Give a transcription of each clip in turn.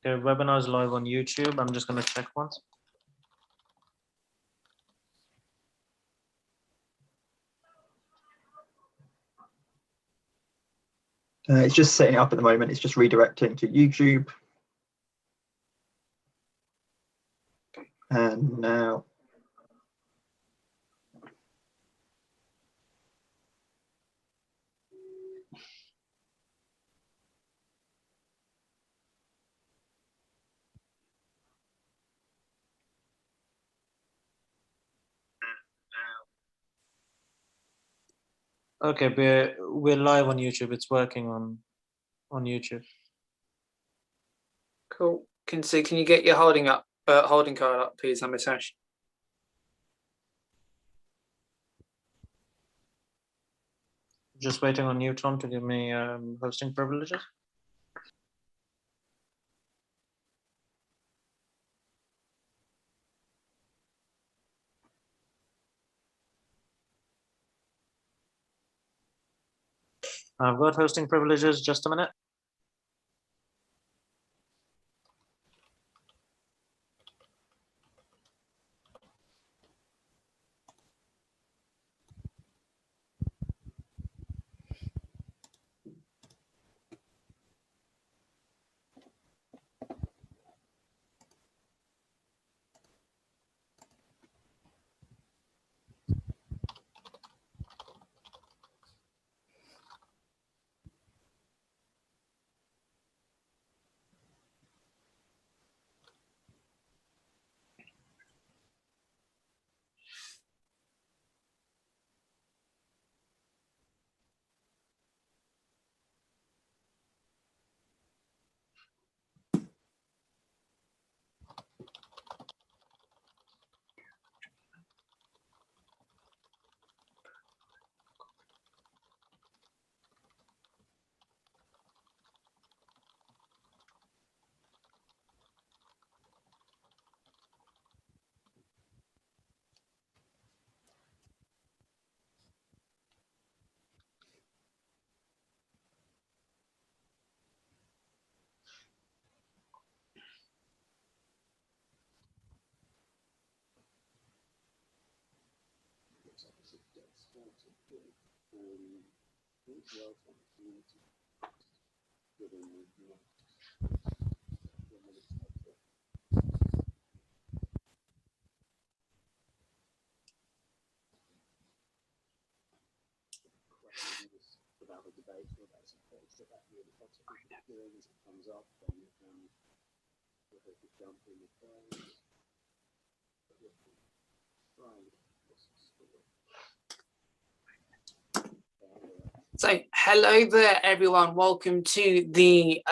Okay, webinar is live on YouTube. I'm just going to check once. It's just setting up at the moment. It's just redirecting to YouTube. And now. Okay, we're live on YouTube. It's working on YouTube. Cool. Can you get your holding card up, please, Amitash? Just waiting on you, Tom, to give me hosting privileges. I've got hosting privileges. Just a minute. So, hello there, everyone. Welcome to the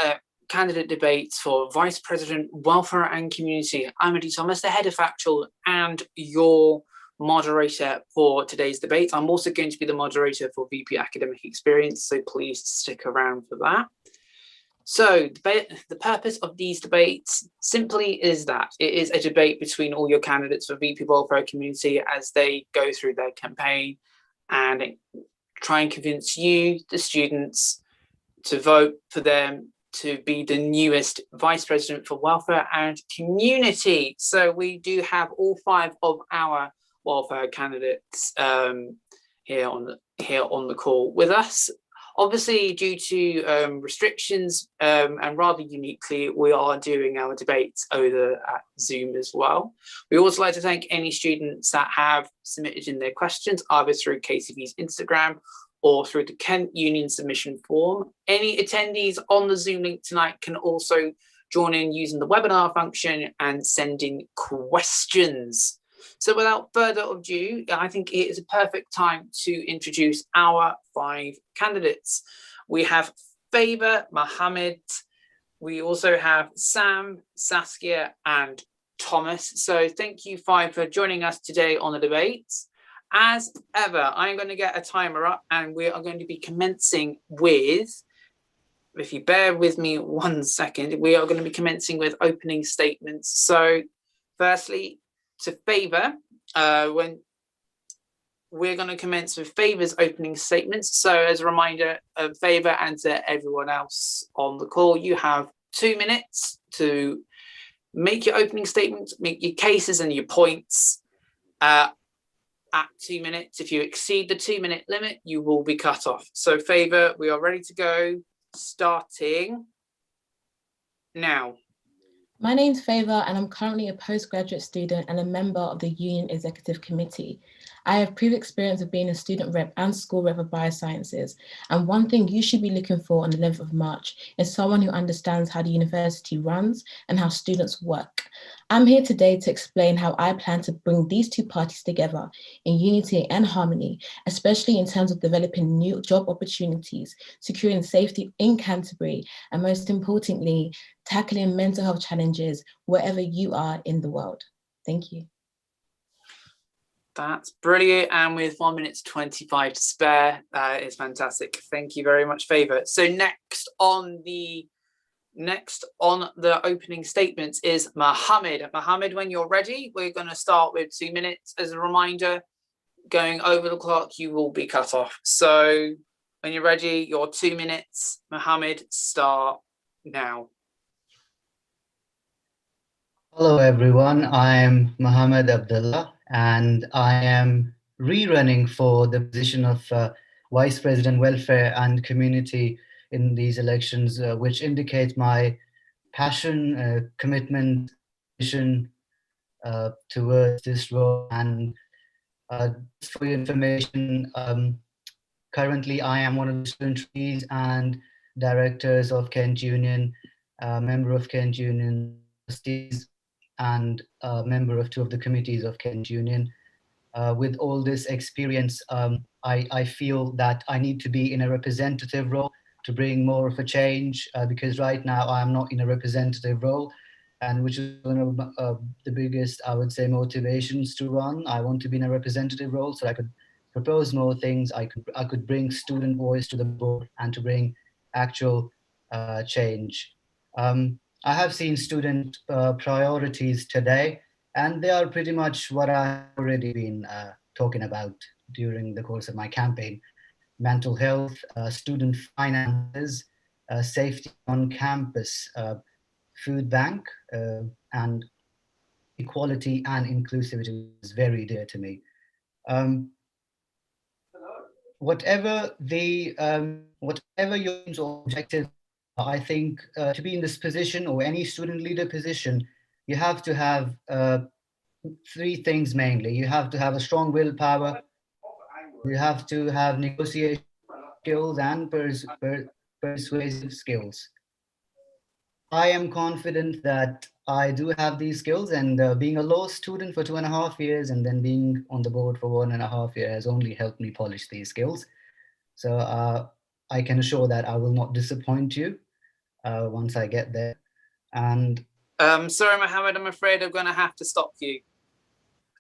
candidate debates for Vice President, Welfare and Community. I'm Eddie Thomas, the head of Factual and your moderator for today's debate. I'm also going to be the moderator for VP Academic Experience, so please stick around for that. So, the purpose of these debates simply is that it is a debate between all your candidates for VP Welfare and Community as they go through their campaign and try and convince you, the students, to vote for them to be the newest Vice President for Welfare and Community. So we do have all 5 of our welfare candidates here on the call with us. Obviously, due to restrictions and rather uniquely, we are doing our debates over at Zoom as well. We also like to thank any students that have submitted in their questions, either through KTV's Instagram or through the Kent Union submission form. Any attendees on the Zoom link tonight can also join in using the webinar function and send in questions. So without further ado, I think it is a perfect time to introduce our 5 candidates. We have Favour, Mohammed. We also have Sam, Saskia, and Thomas. So thank you 5 for joining us today on the debates. As ever, I'm going to get a timer up and we are going to be commencing with, if you bear with me 1 second, we are going to be commencing with opening statements. So firstly, to Favour, when we're going to commence with Favour's opening statements. So as a reminder, Favour and to everyone else on the call, you have 2 minutes to make your opening statements, make your cases and your points. At 2 minutes, if you exceed the 2-minute limit, you will be cut off. So Favour, we are ready to go, starting now. My name's Favour, and I'm currently a postgraduate student and a member of the Union Executive Committee. I have previous experience of being a student rep and school rep of biosciences, and one thing you should be looking for on the 11th of March is someone who understands how the university runs and how students work. I'm here today to explain how I plan to bring these two parties together in unity and harmony, especially in terms of developing new job opportunities, securing safety in Canterbury, and most importantly, tackling mental health challenges wherever you are in the world. Thank you. That's brilliant. And with 1 minute 25 to spare, that is fantastic. Thank you very much, Favour. So next on the opening statements is Mohammed. Mohammed, when you're ready, we're going to start with 2 minutes. As a reminder, going over the clock, you will be cut off. So when you're ready, your 2 minutes, Mohammed, start now. Hello everyone, I am Mohammed Abdullah and I am rerunning for the position of Vice President Welfare and Community in these elections, which indicates my passion, commitment, vision towards this role. And just for your information, currently I am one of the student trustees and directors of Kent Union, member of Kent Union trustees, and a member of 2 of the committees of Kent Union. With all this experience, I feel that I need to be in a representative role to bring more of a change, because right now I'm not in a representative role, and which is one of the biggest, I would say, motivations to run. I want to be in a representative role so I could propose more things. I could bring student voice to the board and to bring actual change. I have seen student priorities today, and they are pretty much what I've already been talking about during the course of my campaign. Mental health, student finances, safety on campus, food bank, and equality and inclusivity is very dear to me. Whatever your aims or objectives, I think to be in this position or any student leader position, you have to have 3 things mainly. You have to have a strong willpower, you have to have negotiation skills and persuasive skills. I am confident that I do have these skills, and being a law student for 2.5 years and then being on the board for 1.5 years has only helped me polish these skills. So I can assure that I will not disappoint you once I get there. And sorry, Mohammed, I'm afraid I'm going to have to stop you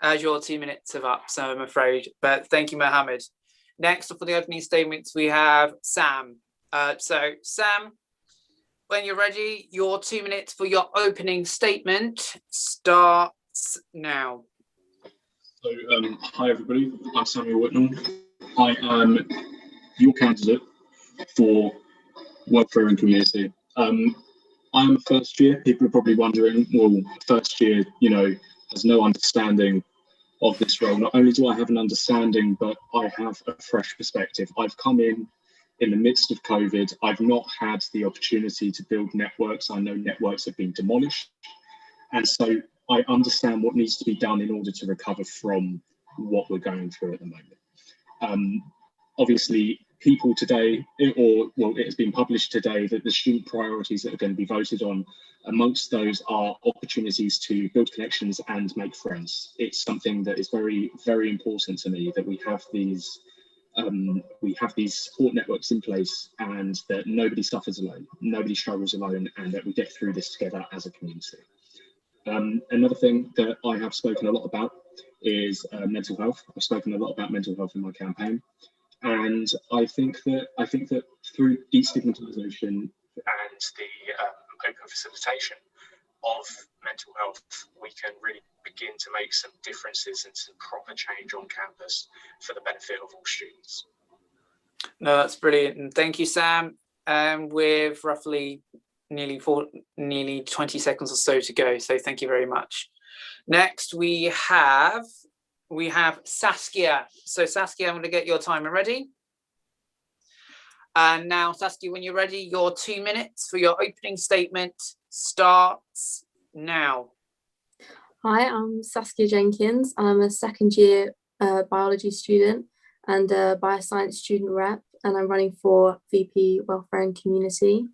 as your 2 minutes are up, so I'm afraid. But thank you, Mohammed. Next up for the opening statements, we have Sam. So Sam, when you're ready, your 2 minutes for your opening statement starts now. So, hi everybody, I'm Samuel Whitnall. I am your candidate for welfare and community. I'm first year. People are probably wondering, well, first year, has no understanding of this role. Not only do I have an understanding, but I have a fresh perspective. I've come in the midst of COVID. I've not had the opportunity to build networks. I know networks have been demolished. And so I understand what needs to be done in order to recover from what we're going through at the moment. Obviously, people today, it has been published today that the student priorities that are going to be voted on, amongst those are opportunities to build connections and make friends. It's something that is very, very important to me, that we have these support networks in place, and that nobody suffers alone, nobody struggles alone, and that we get through this together as a community. Another thing that I have spoken a lot about is mental health. I've spoken a lot about mental health in my campaign. And I think that through destigmatisation and the open facilitation of mental health, we can really begin to make some differences and some proper change on campus for the benefit of all students. No, that's brilliant. And thank you, Sam. With roughly nearly 20 seconds or so to go. So thank you very much. Next, we have Saskia. So Saskia, I'm going to get your timer ready. And now, Saskia, when you're ready, your 2 minutes for your opening statement starts now. Hi, I'm Saskia Jenkins. I'm a second year biology student and a bioscience student rep, and I'm running for VP Welfare and Community.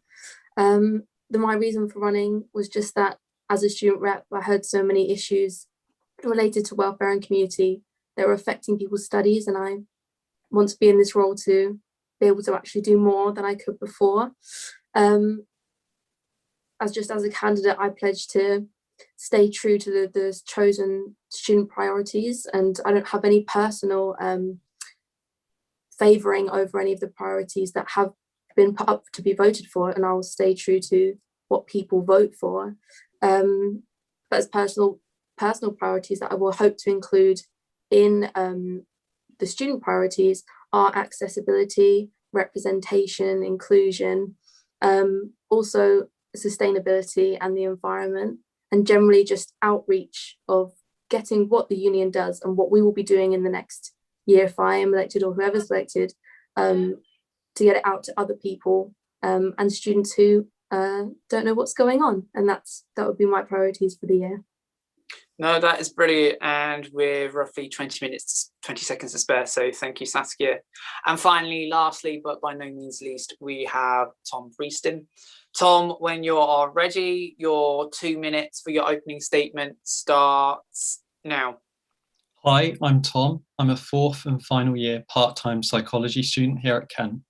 My reason for running was just that as a student rep, I heard so many issues related to welfare and community that were affecting people's studies, and I want to be in this role to be able to actually do more than I could before. As a candidate, I pledge to stay true to the chosen student priorities, and I don't have any personal favouring over any of the priorities that have been put up to be voted for, and I'll stay true to what people vote for. But as personal priorities that I will hope to include in the student priorities are accessibility, representation, inclusion, also sustainability and the environment, and generally just outreach of getting what the union does and what we will be doing in the next year if I am elected or whoever's elected, to get it out to other people and students who don't know what's going on. And that would be my priorities for the year. No, that is brilliant. And we're roughly 20 seconds to spare. So thank you, Saskia. And finally, lastly, but by no means least, we have Tom Prieston. Tom, when you are ready, your 2 minutes for your opening statement starts now. Hi, I'm Tom. I'm a 4th and final year part-time psychology student here at Kent.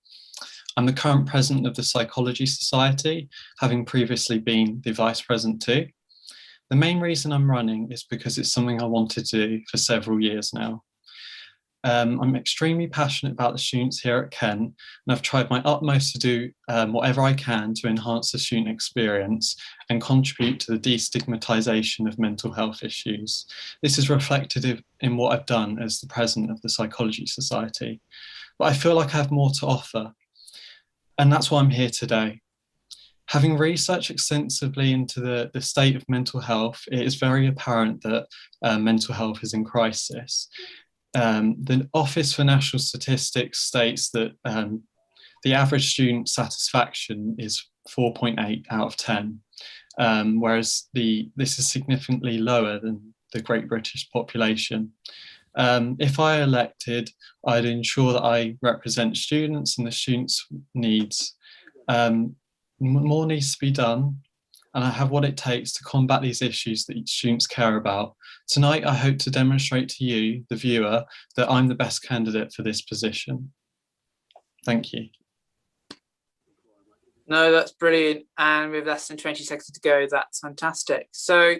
I'm the current president of the Psychology Society, having previously been the vice president too. The main reason I'm running is because it's something I wanted to do for several years now. I'm extremely passionate about the students here at Kent, and I've tried my utmost to do whatever I can to enhance the student experience and contribute to the destigmatisation of mental health issues. This is reflected in what I've done as the president of the Psychology Society, but I feel like I have more to offer, and that's why I'm here today. Having researched extensively into the state of mental health, it is very apparent that mental health is in crisis. The Office for National Statistics states that the average student satisfaction is 4.8 out of 10, whereas this is significantly lower than the Great British population. If I elected, I'd ensure that I represent students and the students' needs. More needs to be done, and I have what it takes to combat these issues that students care about. Tonight, I hope to demonstrate to you, the viewer, that I'm the best candidate for this position. Thank you. No, that's brilliant. And with less than 20 seconds to go, that's fantastic. So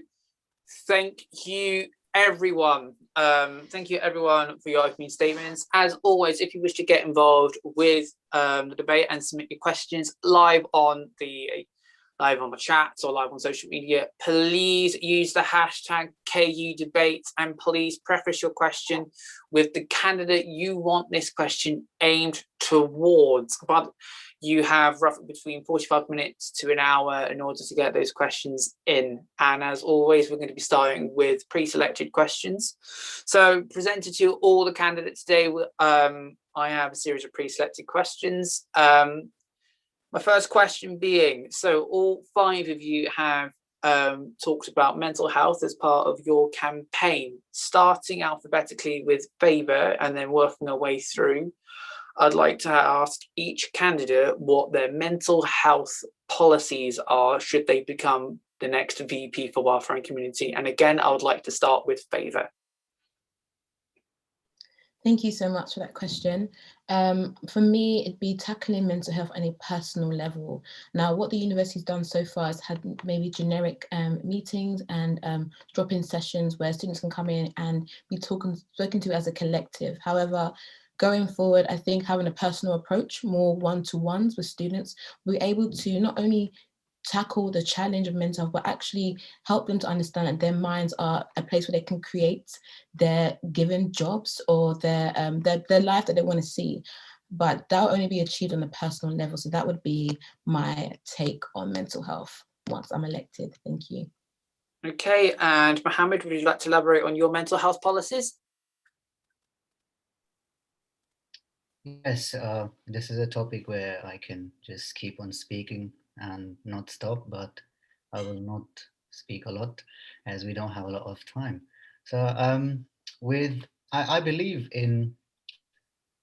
thank you, everyone. Thank you, everyone, for your opening statements. As always, if you wish to get involved with the debate and submit your questions live on the chat or live on social media, please use the hashtag KUDebate, and please preface your question with the candidate you want this question aimed towards. But you have roughly between 45 minutes to an hour in order to get those questions in. And as always, we're going to be starting with pre-selected questions. So presented to all the candidates today, I have a series of pre-selected questions. My first question being, so all 5 of you have talked about mental health as part of your campaign, starting alphabetically with Favour and then working our way through. I'd like to ask each candidate what their mental health policies are should they become the next VP for Welfare and Community. And again, I would like to start with Favour. Thank you so much for that question. For me, it'd be tackling mental health on a personal level. Now, what the university's done so far is had maybe generic meetings and drop-in sessions where students can come in and be spoken to as a collective. However, going forward, I think having a personal approach, more one-to-ones with students, we're able to not only tackle the challenge of mental health, but actually help them to understand that their minds are a place where they can create their given jobs or their life that they want to see. but that'll only be achieved on a personal level. So that would be my take on mental health once I'm elected. Thank you. Okay, and Mohammed, would you like to elaborate on your mental health policies? Yes, this is a topic where I can just keep on speaking and not stop, but I will not speak a lot as we don't have a lot of time. So I believe in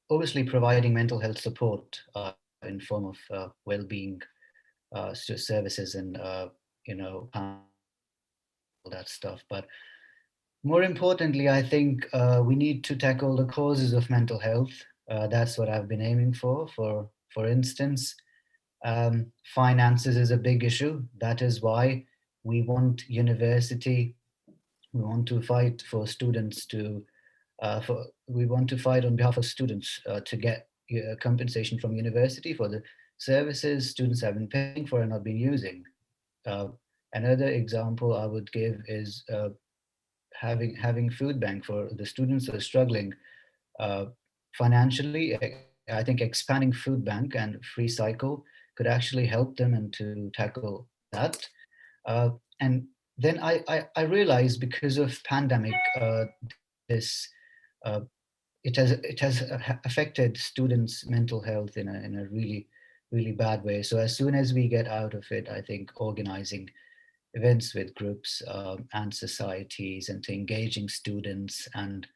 obviously providing mental health support in form of well-being services and all that stuff. But more importantly, I think we need to tackle the causes of mental health. That's what I've been aiming for. For instance, finances is a big issue. That is why we want we want to fight for students to, we want to fight on behalf of students to get compensation from university for the services students have been paying for and not been using. Uh, Another example I would give is having food bank for the students that are struggling financially. I think expanding food bank and free cycle could actually help them and to tackle that. And then I realized because of pandemic, this it has affected students' mental health in a really bad way. So as soon as we get out of it, I think organizing events with groups and societies and to engaging students and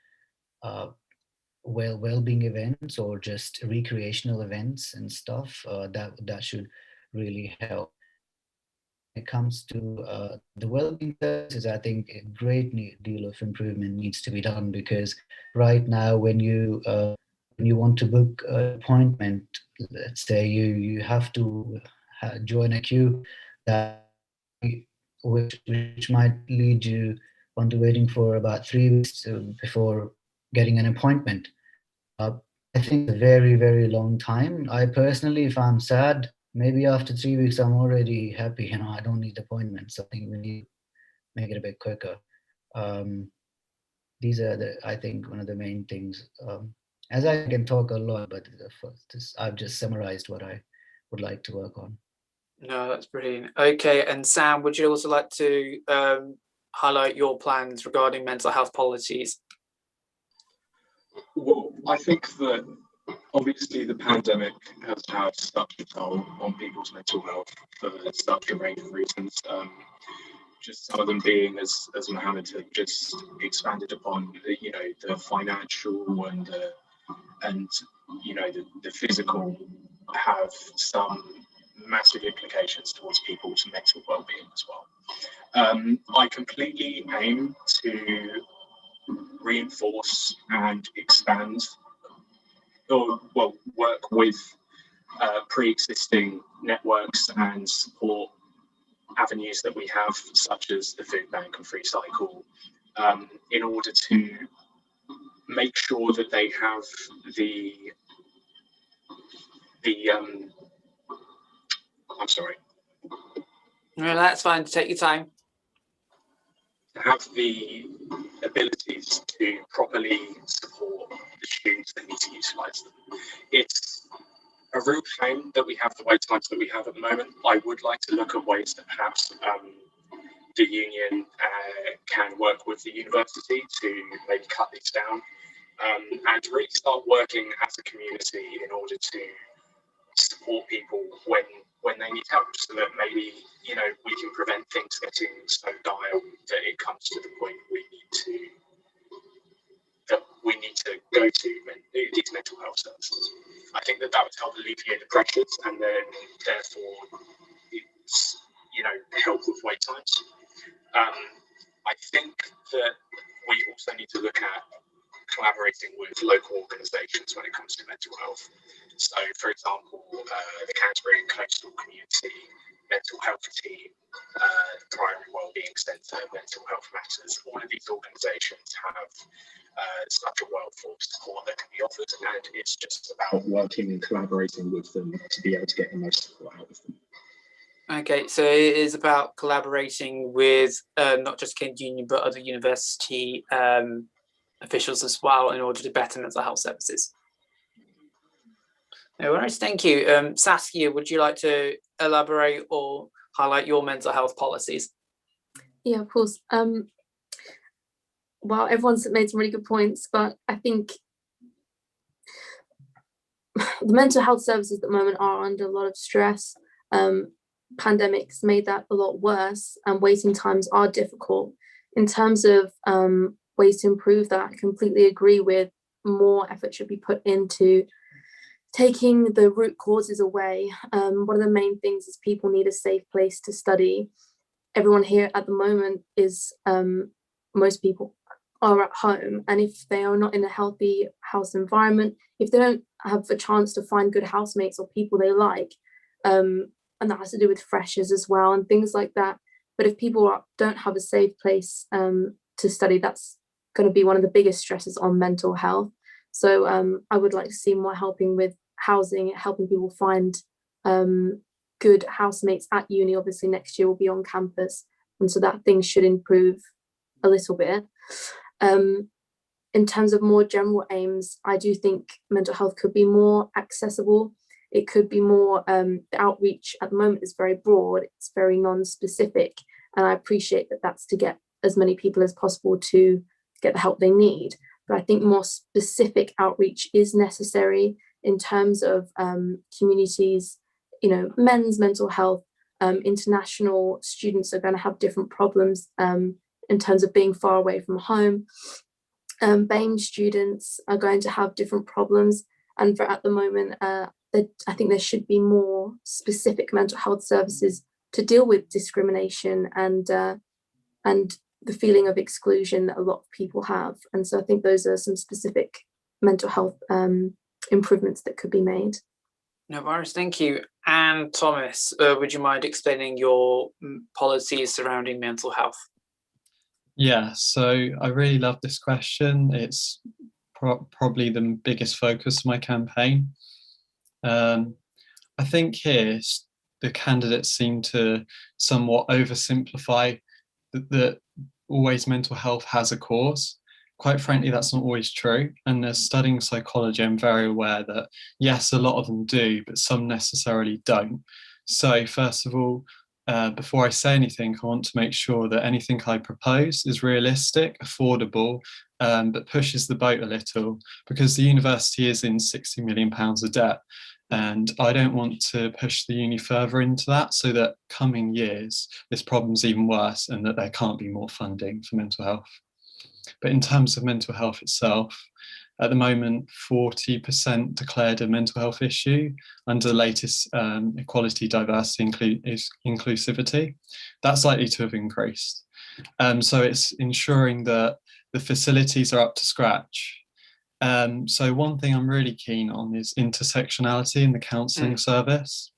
well-being events or just recreational events and stuff that should really help. When it comes to the well-being services, I think a great deal of improvement needs to be done, because right now when you want to book an appointment, let's say you have to join a queue that which might lead you on to waiting for about 3 weeks before getting an appointment. Uh, I think a very long time. I personally, if I'm sad, maybe after 3 weeks I'm already happy. I don't need appointments. I think we need to make it a bit quicker. These are I think one of the main things. As I can talk a lot, but I've just summarized what I would like to work on. No, that's brilliant. Okay, and Sam, would you also like to highlight your plans regarding mental health policies? Well, I think that obviously the pandemic has had such a toll on people's mental health for such a range of reasons. Just some of them being, as Mohammed had just expanded upon, the financial and the physical have some massive implications towards people's mental well-being as well. I completely aim to reinforce and expand work with pre-existing networks and support avenues that we have, such as the food bank and free cycle, in order to make sure that they have I'm sorry. No, that's fine. Take your time. Have the abilities to properly support the students that need to utilise them. It's a real shame that we have the wait times that we have at the moment. I would like to look at ways that perhaps the union can work with the university to maybe cut these down and really start working as a community in order to support people when they need help, so that maybe we can prevent things getting so dire that it comes to the point we need to go to these mental health services. I think that would help alleviate the pressures, and then therefore it's help with wait times. I think that we also need to look at collaborating with local organisations when it comes to mental health. So, for example, the Canterbury and Coastal Community Mental Health Team, the Primary Wellbeing Centre, Mental Health Matters, all of these organisations have such a wealth of support that can be offered, and it's just about working and collaborating with them to be able to get the most support out of them. Okay, so it is about collaborating with not just Kent Union, but other university officials as well in order to better mental health services. No worries, thank you. Saskia, would you like to elaborate or highlight your mental health policies? Yeah, of course. Well, everyone's made some really good points, but I think the mental health services at the moment are under a lot of stress. Pandemics made that a lot worse, and waiting times are difficult. In terms of ways to improve that, I completely agree with more effort should be put into taking the root causes away. One of the main things is people need a safe place to study. Everyone here at the moment is, most people are at home, and if they are not in a healthy house environment, if they don't have a chance to find good housemates or people they like, and that has to do with freshers as well and things like that. But if people don't have a safe place to study, that's going to be one of the biggest stresses on mental health. So I would like to see more helping with housing, helping people find good housemates at uni. Obviously next year we'll be on campus, and so that things should improve a little bit. In terms of more general aims, I do think mental health could be more accessible. It could be more, the outreach at the moment is very broad, it's very non-specific, and I appreciate that that's to get as many people as possible to get the help they need. But I think more specific outreach is necessary in terms of communities, men's mental health. International students are going to have different problems in terms of being far away from home. BAME students are going to have different problems, and at the moment I think there should be more specific mental health services to deal with discrimination and the feeling of exclusion that a lot of people have. And so I think those are some specific mental health improvements that could be made. No worries, thank you. And Thomas, would you mind explaining your policies surrounding mental health? Yeah, so I really love this question. It's probably the biggest focus of my campaign. I think here the candidates seem to somewhat oversimplify that always mental health has a cause. Quite frankly, that's not always true. And as studying psychology, I'm very aware that yes, a lot of them do, but some necessarily don't. So first of all, before I say anything, I want to make sure that anything I propose is realistic, affordable, but pushes the boat a little, because the university is in £60 million of debt. And I don't want to push the uni further into that, so that coming years, this problem's even worse and that there can't be more funding for mental health. But in terms of mental health itself, at the moment, 40% declared a mental health issue under the latest equality, diversity, inclusivity. That's likely to have increased. So it's ensuring that the facilities are up to scratch. So one thing I'm really keen on is intersectionality in the counselling service.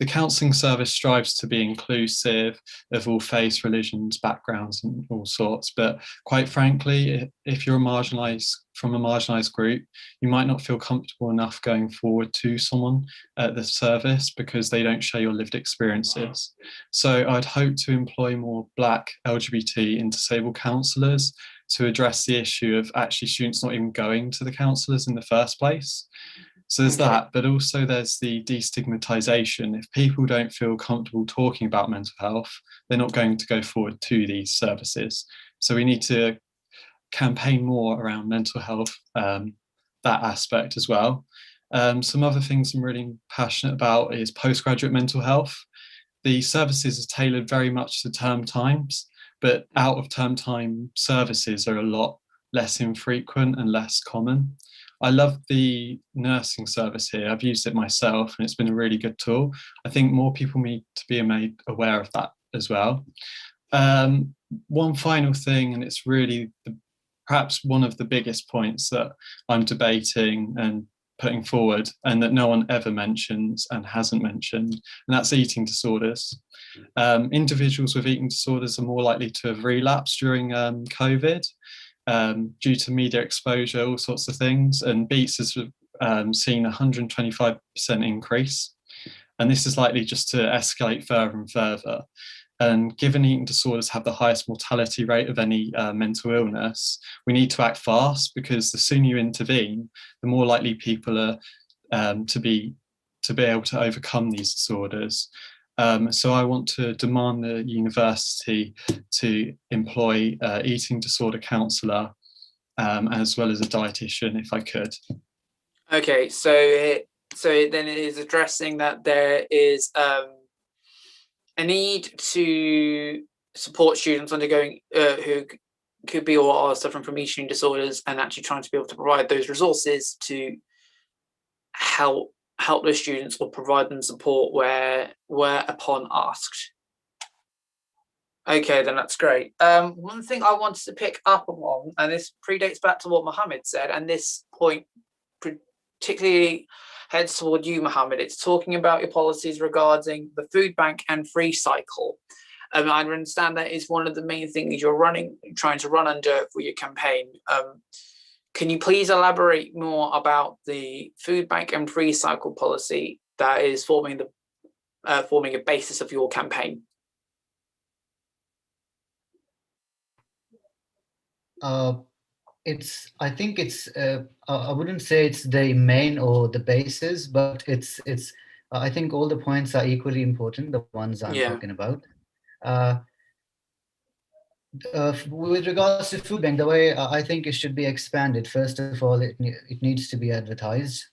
The counselling service strives to be inclusive of all faiths, religions, backgrounds, and all sorts. But quite frankly, if you're from a marginalised group, you might not feel comfortable enough going forward to someone at the service because they don't share your lived experiences. So I'd hope to employ more Black, LGBT, and disabled counsellors to address the issue of actually students not even going to the counsellors in the first place. So there's that, but also there's the destigmatization. If people don't feel comfortable talking about mental health, they're not going to go forward to these services. So we need to campaign more around mental health, that aspect as well. Some other things I'm really passionate about is postgraduate mental health. The services are tailored very much to term times, but out of term time services are a lot less infrequent and less common. I love the nursing service here. I've used it myself and it's been a really good tool. I think more people need to be made aware of that as well. One final thing, and it's really perhaps one of the biggest points that I'm debating and putting forward and that no one ever mentions and hasn't mentioned, and that's eating disorders. Individuals with eating disorders are more likely to have relapsed during COVID. Due to media exposure, all sorts of things, and Beats has seen 125% increase, and this is likely just to escalate further and further. And given eating disorders have the highest mortality rate of any mental illness, we need to act fast, because the sooner you intervene, the more likely people are to be able to overcome these disorders. So I want to demand the university to employ eating disorder counsellor, as well as a dietitian, if I could. Okay, so then it is addressing that there is a need to support students undergoing who could be or are suffering from eating disorders, and actually trying to be able to provide those resources to help those students or provide them support where upon asked. Okay, then that's great. One thing I wanted to pick up on, and this predates back to what Mohammed said, and this point particularly heads toward you, Mohammed. It's talking about your policies regarding the food bank and free cycle. I understand that is one of the main things you're trying to run under for your campaign. Can you please elaborate more about the food bank and free cycle policy that is forming a basis of your campaign? I think it's I wouldn't say it's the main or the basis, but it's I think all the points are equally important, the ones I'm talking about. With regards to food bank, the way I think it should be expanded, first of all, it needs to be advertised,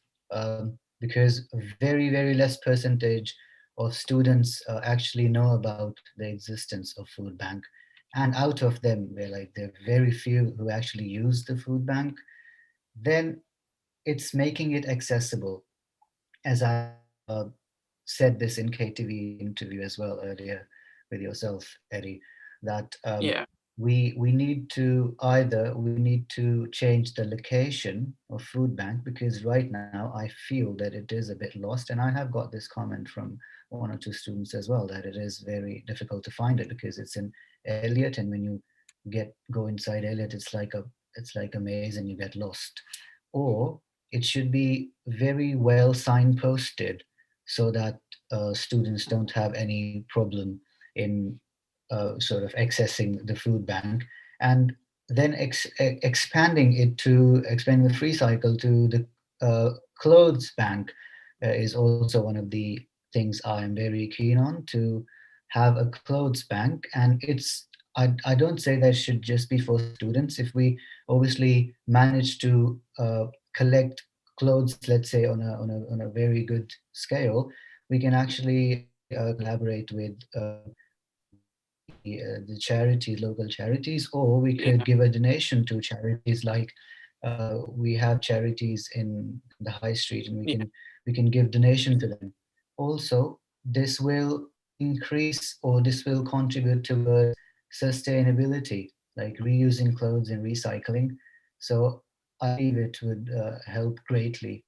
because a very, very less percentage of students actually know about the existence of food bank. And out of them, there are very few who actually use the food bank. Then it's making it accessible. As I said this in KTV interview as well earlier with yourself, Eddie, that we need to change the location of food bank, because right now I feel that it is a bit lost, and I have got this comment from one or two students as well, that it is very difficult to find it because it's in Elliot, and when you go inside Elliot, it's like a maze and you get lost. Or it should be very well signposted so that students don't have any problem in sort of accessing the food bank, and then expanding the free cycle to the clothes bank is also one of the things I am very keen on, to have a clothes bank. And I don't say that should just be for students. If we obviously manage to collect clothes, let's say on a very good scale, we can actually collaborate with the charities, local charities, or we could give a donation to charities. Like we have charities in the high street, and we can give donation to them. Also, this will increase, or this will contribute towards sustainability, like reusing clothes and recycling. So I believe it would help greatly.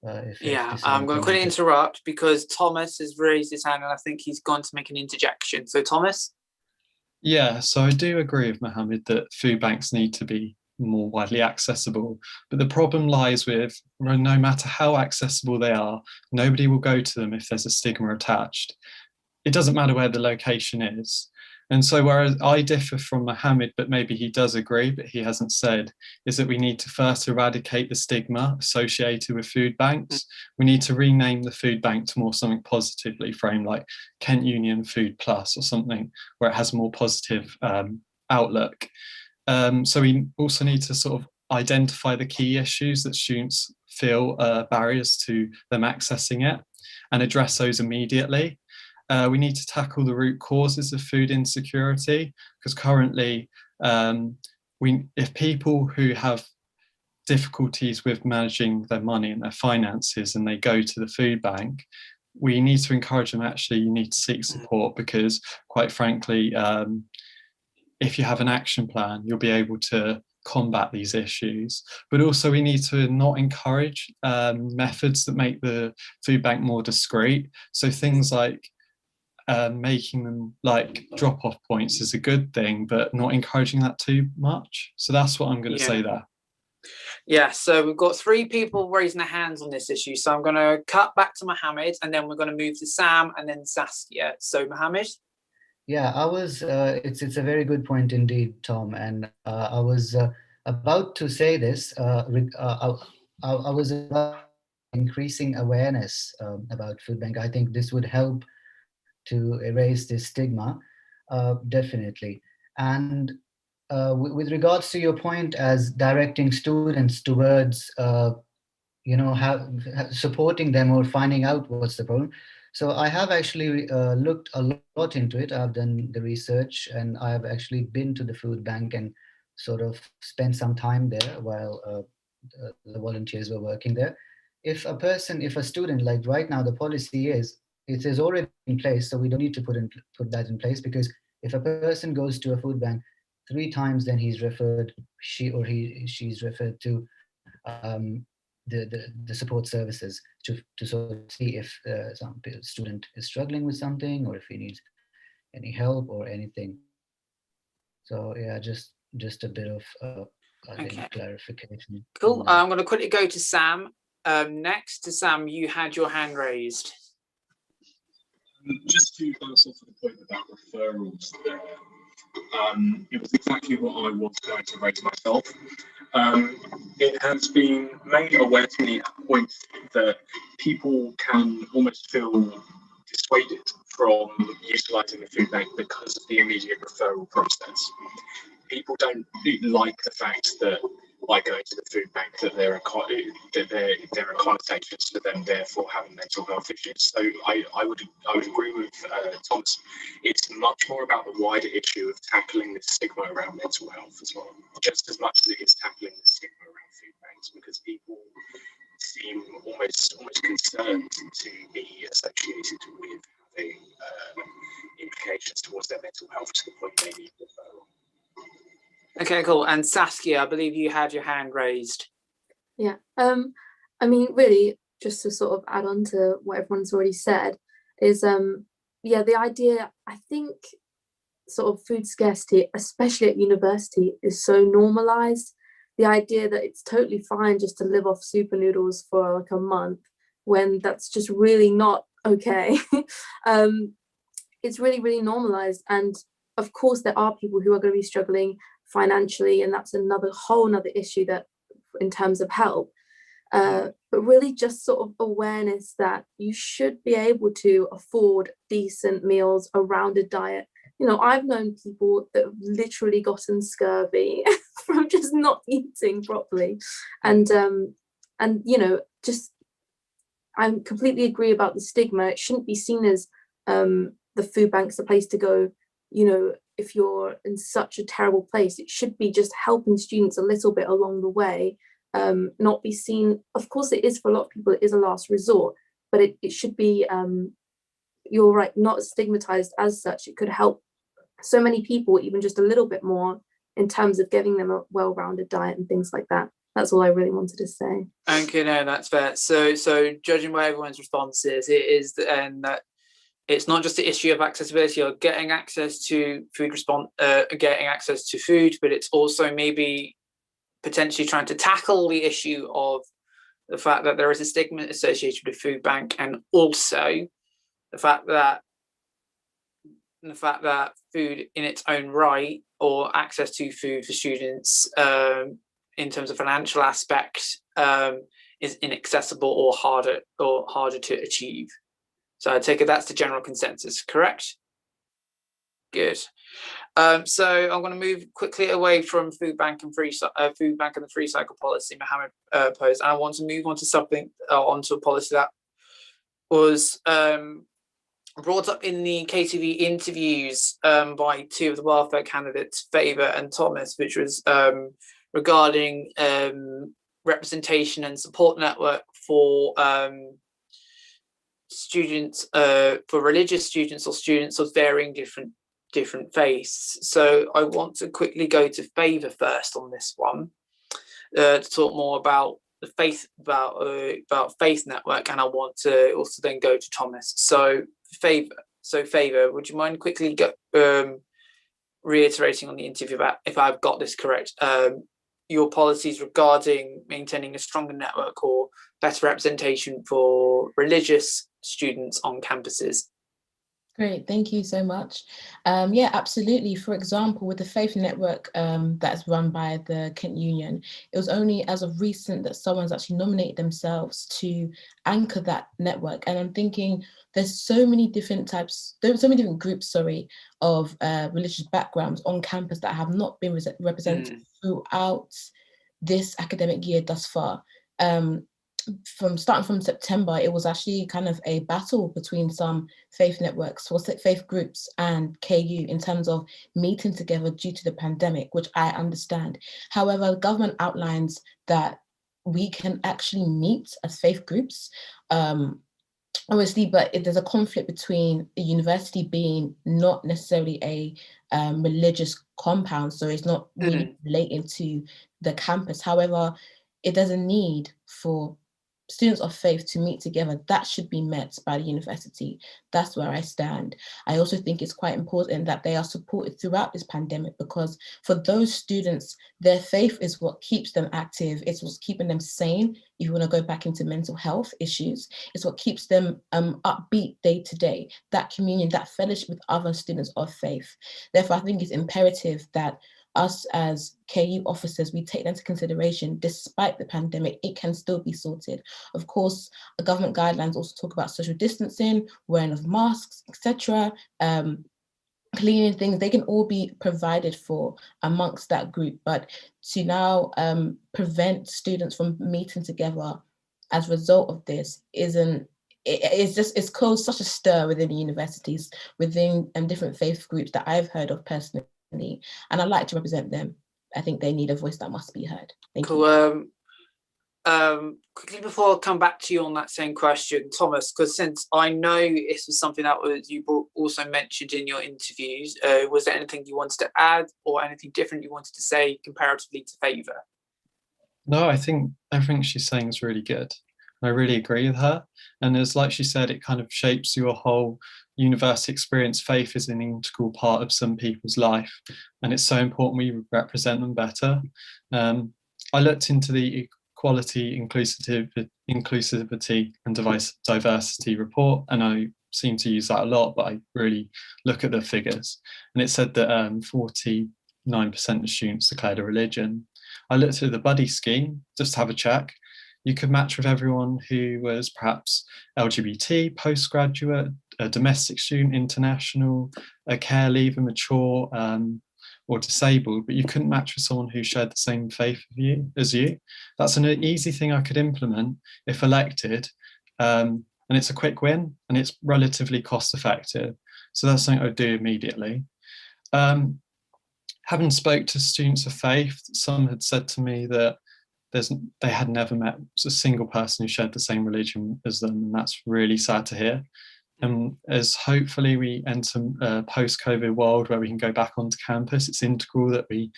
I'm going to interrupt because Thomas has raised his hand, and I think he's gone to make an interjection. So Thomas? Yeah, so I do agree with Mohammed that food banks need to be more widely accessible. But the problem lies with, no matter how accessible they are, nobody will go to them if there's a stigma attached. It doesn't matter where the location is. And so whereas I differ from Mohammed, but maybe he does agree, but he hasn't said, is that we need to first eradicate the stigma associated with food banks. We need to rename the food bank to more something positively framed, like Kent Union Food Plus or something, where it has a more positive outlook. So we also need to sort of identify the key issues that students feel barriers to them accessing it, and address those immediately. We need to tackle the root causes of food insecurity, because currently, if people who have difficulties with managing their money and their finances and they go to the food bank, we need to encourage them, actually, you need to seek support, because quite frankly, if you have an action plan, you'll be able to combat these issues. But also we need to not encourage methods that make the food bank more discreet. So things like making them like drop-off points is a good thing, but not encouraging that too much. So that's what I'm going to say there. Yeah, so we've got 3 people raising their hands on this issue. So I'm going to cut back to Mohammed, and then we're going to move to Sam and then Saskia. So Mohammed? Yeah, I was. It's a very good point indeed, Tom. And I was about to say this. I was about increasing awareness about food bank. I think this would help to erase this stigma, definitely. And with regards to your point as directing students towards supporting them or finding out what's the problem. So I have actually looked a lot into it. I've done the research, and I have actually been to the food bank and sort of spent some time there while the volunteers were working there. If a student, like right now, the policy is it is already in place, so we don't need to put that in place, because if a person goes to a food bank 3 times, then she's referred to the support services to sort of see if some student is struggling with something, or if he needs any help or anything. So yeah, just a bit of I think Okay. clarification. Cool. I'm going to quickly go to Sam. Next to Sam, you had your hand raised. Just to bounce off of the point about referrals there, it was exactly what I was going to raise myself. It has been made aware to me at points that people can almost feel dissuaded from utilising the food bank because of the immediate referral process. People don't like the fact that by going to the food bank that there are connotations to them therefore having mental health issues. So I would agree with Thomas. It's much more about the wider issue of tackling the stigma around mental health as well, just as much as it is tackling the stigma around food banks, because people seem almost concerned to be associated with having implications towards their mental health to the point they need referral. Okay, cool. And Saskia, I believe you had your hand raised. Yeah. I mean, really, just to sort of add on to what everyone's already said, is yeah, the idea, I think, sort of food scarcity, especially at university, is so normalized. The idea that it's totally fine just to live off super noodles for like a month, when that's just really not okay. It's really, really normalized. And of course, there are people who are going to be struggling financially, and that's another whole nother issue that in terms of help. But really just sort of awareness that you should be able to afford decent meals around a diet. You know, I've known people that have literally gotten scurvy from just not eating properly. And you know, just I completely agree about the stigma. It shouldn't be seen as the food bank's a place to go, you know, if you're in such a terrible place. It should be just helping students a little bit along the way, not be seen, of course it is for a lot of people, it is a last resort, but it should be, you're right, not stigmatized as such. It could help so many people even just a little bit more in terms of giving them a well-rounded diet and things like that. That's all I really wanted to say. Okay, no, that's fair. So judging by everyone's responses, it is that it's not just the issue of accessibility or getting access to getting access to food, but it's also maybe potentially trying to tackle the issue of the fact that there is a stigma associated with food bank, and also the fact that food in its own right, or access to food for students in terms of financial aspect, is inaccessible or harder to achieve. So I take it that's the general consensus, correct? Good. So I'm going to move quickly away from food bank and the free cycle policy Mohammed posed, and I want to move on to something onto a policy that was brought up in the KTV interviews by two of the welfare candidates, Favour and Thomas, which was regarding representation and support network for students, for religious students or students of varying different faiths. So I want to quickly go to Favour first on this one, to talk more about the faith faith network, and I want to also then go to Thomas. So Favour, would you mind quickly reiterating on the interview about, if I've got this correct, your policies regarding maintaining a stronger network or better representation for religious students on campuses? Great, thank you so much. Yeah, absolutely. For example, with the Faith Network that's run by the Kent Union, it was only as of recent that someone's actually nominated themselves to anchor that network. And I'm thinking there's so many different groups, sorry, of religious backgrounds on campus that have not been represented throughout this academic year thus far. Starting from September, it was actually kind of a battle between some faith networks, or faith groups, and KU in terms of meeting together due to the pandemic, which I understand. However, the government outlines that we can actually meet as faith groups, obviously, but if there's a conflict between the university being not necessarily a religious compound, so it's not really relating to the campus. However, it does a need for students of faith to meet together. That should be met by the university. That's where I stand. I also think it's quite important that they are supported throughout this pandemic, because for those students, their faith is what keeps them active. It's what's keeping them sane. If you want to go back into mental health issues, it's what keeps them upbeat day to day. That communion, that fellowship with other students of faith. Therefore, I think it's imperative that us as KU officers, we take that into consideration. Despite the pandemic, it can still be sorted. Of course, the government guidelines also talk about social distancing, wearing of masks, etc., cleaning things. They can all be provided for amongst that group. But to now prevent students from meeting together as a result of this it's caused such a stir within the universities, within different faith groups that I've heard of personally. And I'd like to represent them. I think they need a voice that must be heard. Thank you. Quickly before I come back to you on that same question, Thomas, because since I know this was something that you also mentioned in your interviews, was there anything you wanted to add or anything different you wanted to say comparatively to Favour? No, I think everything she's saying is really good. I really agree with her. And as like she said, it kind of shapes your whole university experience. Faith is an integral part of some people's life, and it's so important we represent them better. I looked into the Equality, Inclusivity and Diversity report, and I seem to use that a lot, but I really look at the figures. And it said that 49% of students declared a religion. I looked at the buddy scheme just to have a check. You could match with everyone who was perhaps LGBT, postgraduate, a domestic student, international, a care leaver, mature, or disabled, but you couldn't match with someone who shared the same faith as you. That's an easy thing I could implement if elected, and it's a quick win, and it's relatively cost effective. So that's something I would do immediately. Having spoke to students of faith, some had said to me that they had never met a single person who shared the same religion as them, and that's really sad to hear. And as hopefully we enter a post-COVID world where we can go back onto campus, it's integral that we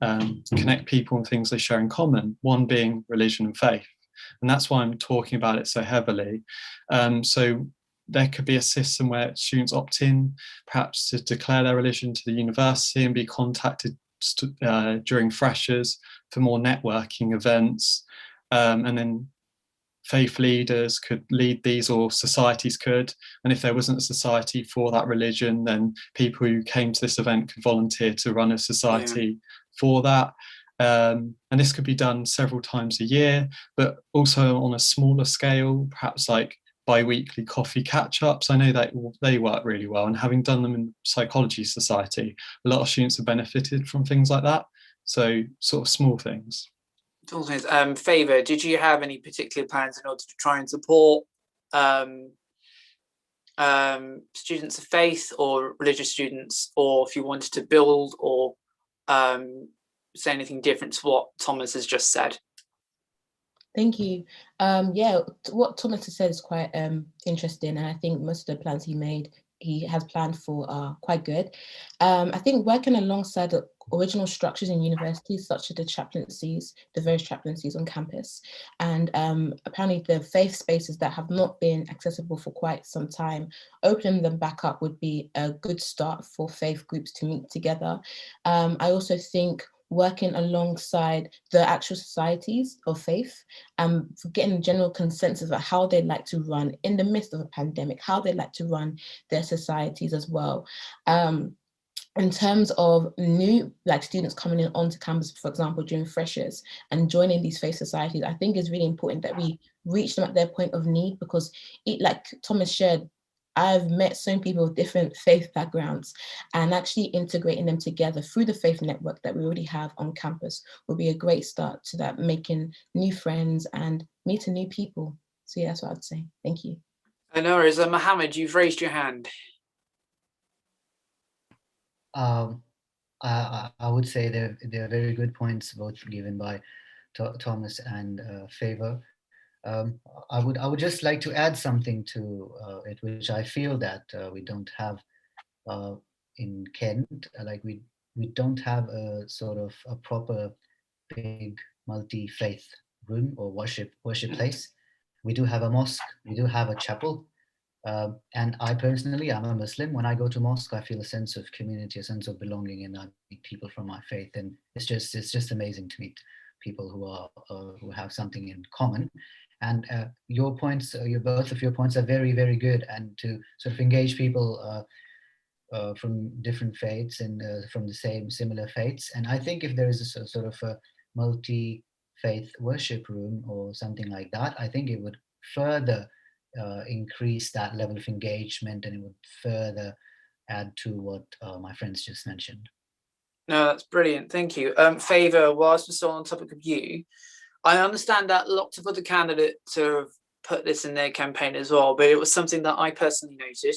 connect people on things they share in common, one being religion and faith. And that's why I'm talking about it so heavily. So there could be a system where students opt in, perhaps to declare their religion to the university and be contacted during freshers for more networking events, and then faith leaders could lead these, or societies could. And if there wasn't a society for that religion, then people who came to this event could volunteer to run a society for that. And this could be done several times a year, but also on a smaller scale, perhaps like bi-weekly coffee catch-ups. I know that they work really well, and having done them in Psychology Society, a lot of students have benefited from things like that. So sort of small things. Favour, did you have any particular plans in order to try and support students of faith or religious students, or if you wanted to build or say anything different to what Thomas has just said? Thank you. Yeah, what Thomas has said is quite interesting, and I think most of the plans he has planned for are quite good. I think working alongside the original structures in universities, such as the various chaplaincies on campus, and apparently the faith spaces that have not been accessible for quite some time, opening them back up would be a good start for faith groups to meet together. I also think working alongside the actual societies of faith and getting general consensus about how they'd like to run in the midst of a pandemic, how they'd like to run their societies as well. In terms of new students coming in onto campus, for example, during freshers and joining these faith societies, I think it's really important that we reach them at their point of need, because like Thomas shared, I've met so many people with different faith backgrounds, and actually integrating them together through the faith network that we already have on campus will be a great start to that, making new friends and meeting new people. So yeah, that's what I'd say. Thank you. No worries. Mohammed, you've raised your hand. I would say they're very good points, both given by Thomas and Favor. I would just like to add something to it, which I feel that we don't have in Kent. Like we don't have a sort of a proper big multi-faith room or worship place. We do have a mosque. We do have a chapel. And I personally, I'm a Muslim. When I go to mosque, I feel a sense of community, a sense of belonging, and I meet people from my faith, and it's just amazing to meet people who have something in common. And your points, both of your points are very, very good, and to sort of engage people from different faiths and from the similar faiths. And I think if there is a sort of a multi-faith worship room or something like that, I think it would further increase that level of engagement, and it would further add to what my friends just mentioned. No, that's brilliant. Thank you. Favor, whilst we're still on the topic of you, I understand that lots of other candidates have put this in their campaign as well, but it was something that I personally noted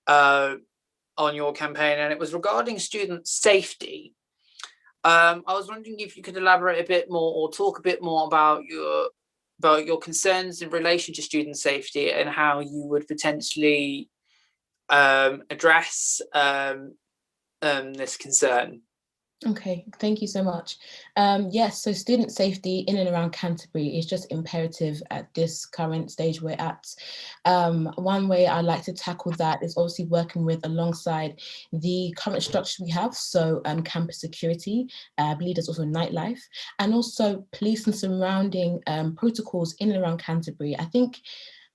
on your campaign, and it was regarding student safety. I was wondering if you could elaborate a bit more or talk a bit more about your concerns in relation to student safety and how you would potentially address this concern. Okay, thank you so much. Yes, so student safety in and around Canterbury is just imperative at this current stage we're at. One way I like to tackle that is obviously working with alongside the current structure we have, so campus security, I believe there's also nightlife, and also police and surrounding protocols in and around Canterbury. I think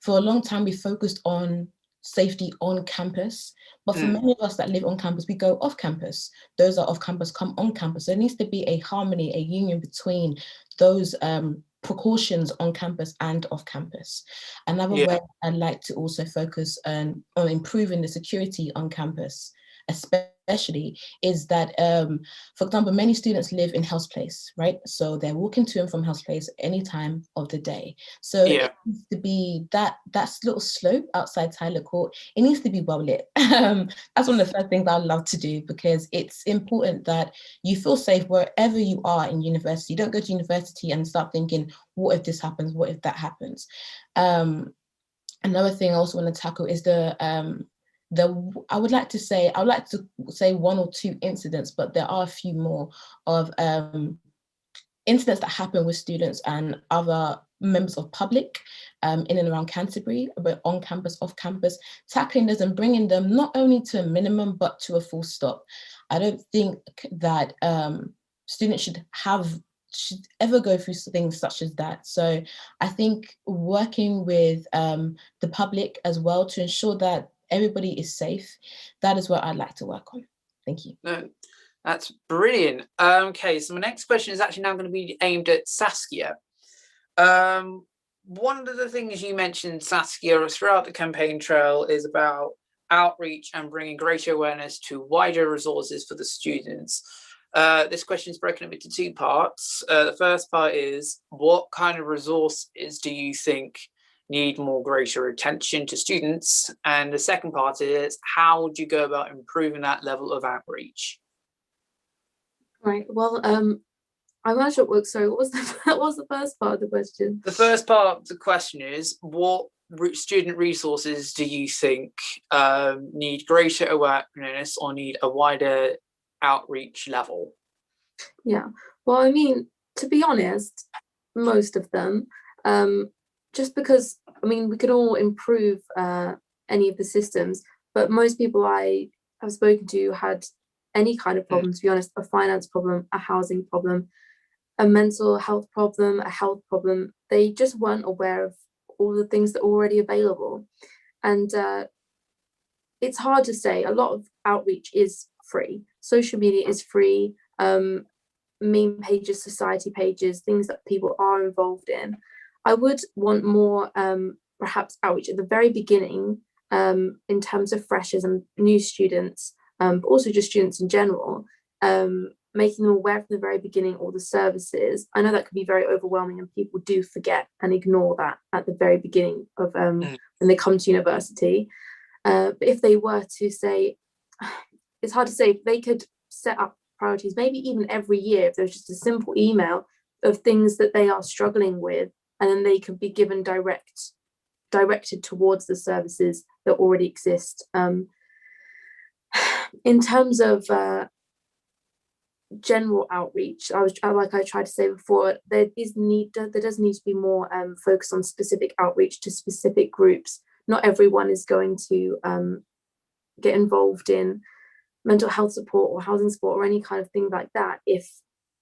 for a long time we focused on safety on campus, but for many of us that live on campus, we go off campus. Those that are off campus come on campus. So there needs to be a harmony, a union between those precautions on campus and off campus. Another way I'd like to also focus on improving the security on campus, especially, is that, for example, many students live in House Place, right? So they're walking to and from House Place any time of the day. So it needs to be that little slope outside Tyler Court, it needs to be well lit. That's one of the first things I'd love to do, because it's important that you feel safe wherever you are in university. You don't go to university and start thinking, what if this happens? What if that happens? Another thing I also want to tackle is I would like to say one or two incidents, but there are a few more of incidents that happen with students and other members of public in and around Canterbury, but on campus, off campus, tackling those and bringing them not only to a minimum, but to a full stop. I don't think that students should ever go through things such as that. So I think working with the public as well to ensure that everybody is safe, that is what I'd like to work on. Thank you. No, that's brilliant. Okay, so my next question is actually now going to be aimed at Saskia. One of the things you mentioned, Saskia, throughout the campaign trail is about outreach and bringing greater awareness to wider resources for the students. This question is broken up into two parts. The first part is, what kind of resources do you think need more greater attention to students? And the second part is, how would you go about improving that level of outreach? Right, well, I'm not sure what was the first part of the question? The first part of the question is, what student resources do you think need greater awareness or need a wider outreach level? Yeah, well, I mean, to be honest, most of them, just because, I mean, we could all improve any of the systems, but most people I have spoken to had any kind of problem, to be honest, a finance problem, a housing problem, a mental health problem, a health problem. They just weren't aware of all the things that are already available. And it's hard to say. A lot of outreach is free. Social media is free. Meme pages, society pages, things that people are involved in. I would want more perhaps outreach at the very beginning in terms of freshers and new students, but also just students in general, making them aware from the very beginning all the services. I know that can be very overwhelming and people do forget and ignore that at the very beginning of when they come to university. But if they were to say, it's hard to say, if they could set up priorities, maybe even every year, if there's just a simple email of things that they are struggling with, and then they could be given directed towards the services that already exist. In terms of general outreach, like I tried to say before, there does need to be more focus on specific outreach to specific groups. Not everyone is going to get involved in mental health support or housing support or any kind of thing like that if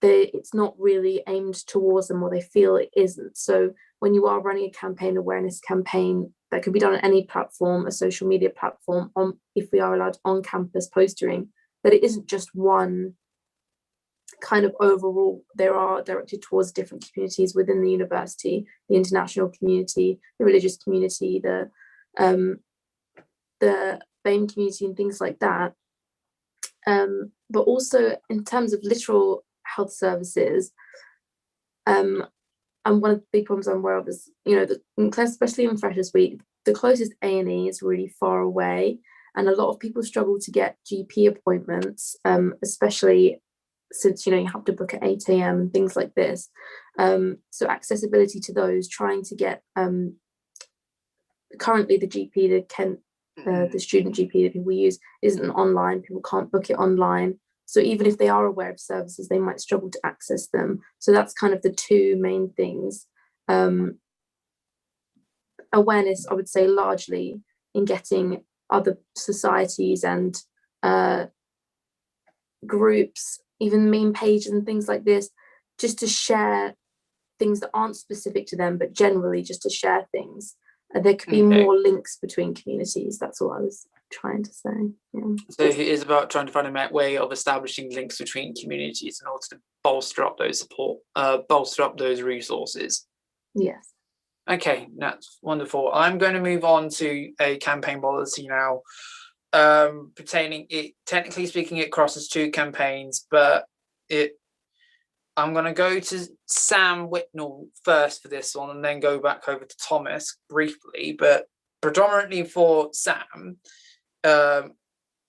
it's not really aimed towards them or they feel it isn't. So when you are running a campaign, awareness campaign, that could be done on any platform, a social media platform, on, if we are allowed, on campus postering, that it isn't just one kind of overall. They are directed towards different communities within the university, the international community, the religious community, the BAME community and things like that. But also in terms of literal health services, and one of the big problems I'm aware of is, especially in Freshers Week, the closest A&E is really far away, and a lot of people struggle to get GP appointments, especially since you have to book at 8 a.m. and things like this. So accessibility to those, trying to get currently the GP, the Kent, the student GP that people use isn't online. People can't book it online. So even if they are aware of services, they might struggle to access them. So that's kind of the two main things. Awareness, I would say, largely in getting other societies and groups, even meme pages and things like this, just to share things that aren't specific to them, but generally just to share things. There could be more links between communities. That's all I was trying to say. Yeah. So it is about trying to find a way of establishing links between communities in order to bolster up those bolster up those resources. Yes. Okay, that's wonderful. I'm going to move on to a campaign policy now. Pertaining, it technically speaking, it crosses two campaigns, but I'm going to go to Sam Whitnell first for this one and then go back over to Thomas briefly. But predominantly for Sam,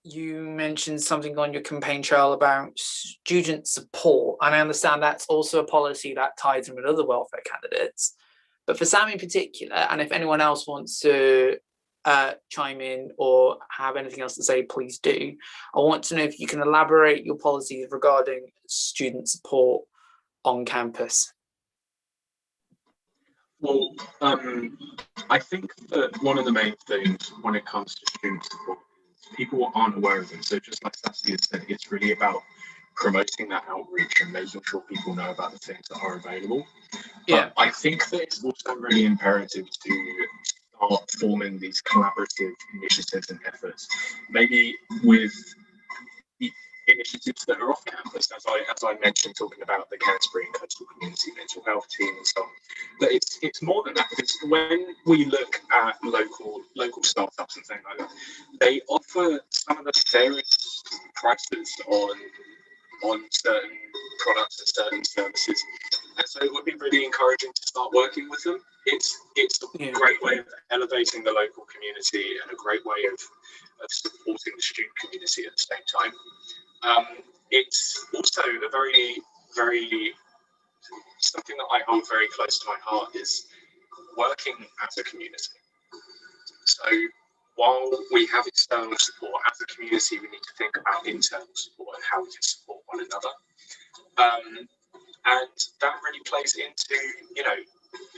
you mentioned something on your campaign trail about student support. And I understand that's also a policy that ties in with other welfare candidates. But for Sam in particular, and if anyone else wants to chime in or have anything else to say, please do. I want to know if you can elaborate your policies regarding student support on campus. Well, I think that one of the main things when it comes to student support is people aren't aware of it. So just like Saskia said, it's really about promoting that outreach and making sure people know about the things that are available. Yeah. But I think that it's also really imperative to start forming these collaborative initiatives and efforts, maybe with initiatives that are off campus, as I mentioned, talking about the Canterbury and Coastal Community Mental Health Team and so on. But it's more than that, because when we look at local startups and things like that, they offer some of the fairest prices on certain products and certain services, and so it would be really encouraging to start working with them. It's a great way of elevating the local community and a great way of supporting the student community at the same time. It's also a very, very, something that I hold very close to my heart is working as a community. So while we have external support, as a community, we need to think about internal support and how we can support one another. And that really plays into,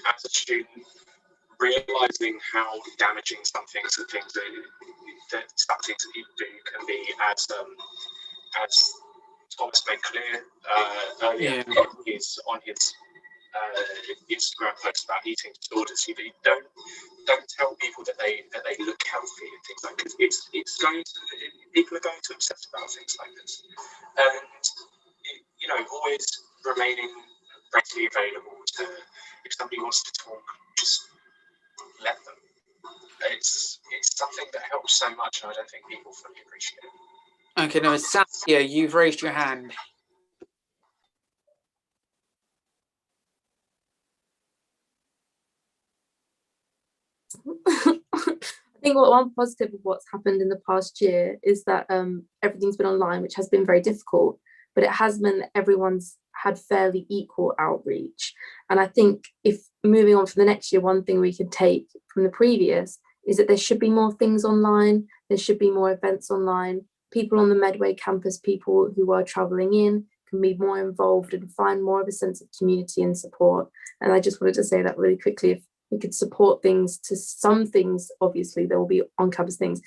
as a student, realizing how damaging some things that people do can be, as as Thomas made clear earlier on his Instagram post about eating disorders, you don't tell people that they look healthy and things like this. It's going to, people are going to obsess about things like this, and always remaining readily available to, if somebody wants to talk, just let them. It's something that helps so much, and I don't think people fully appreciate it. Okay, now Saskia, you've raised your hand. I think one positive of what's happened in the past year is that everything's been online, which has been very difficult, but it has meant that everyone's had fairly equal outreach. And I think if moving on for the next year, one thing we could take from the previous is that there should be more things online, there should be more events online. People on the Medway campus, people who are travelling in, can be more involved and find more of a sense of community and support. And I just wanted to say that really quickly. If we could support things, to some things, obviously there will be on-campus things,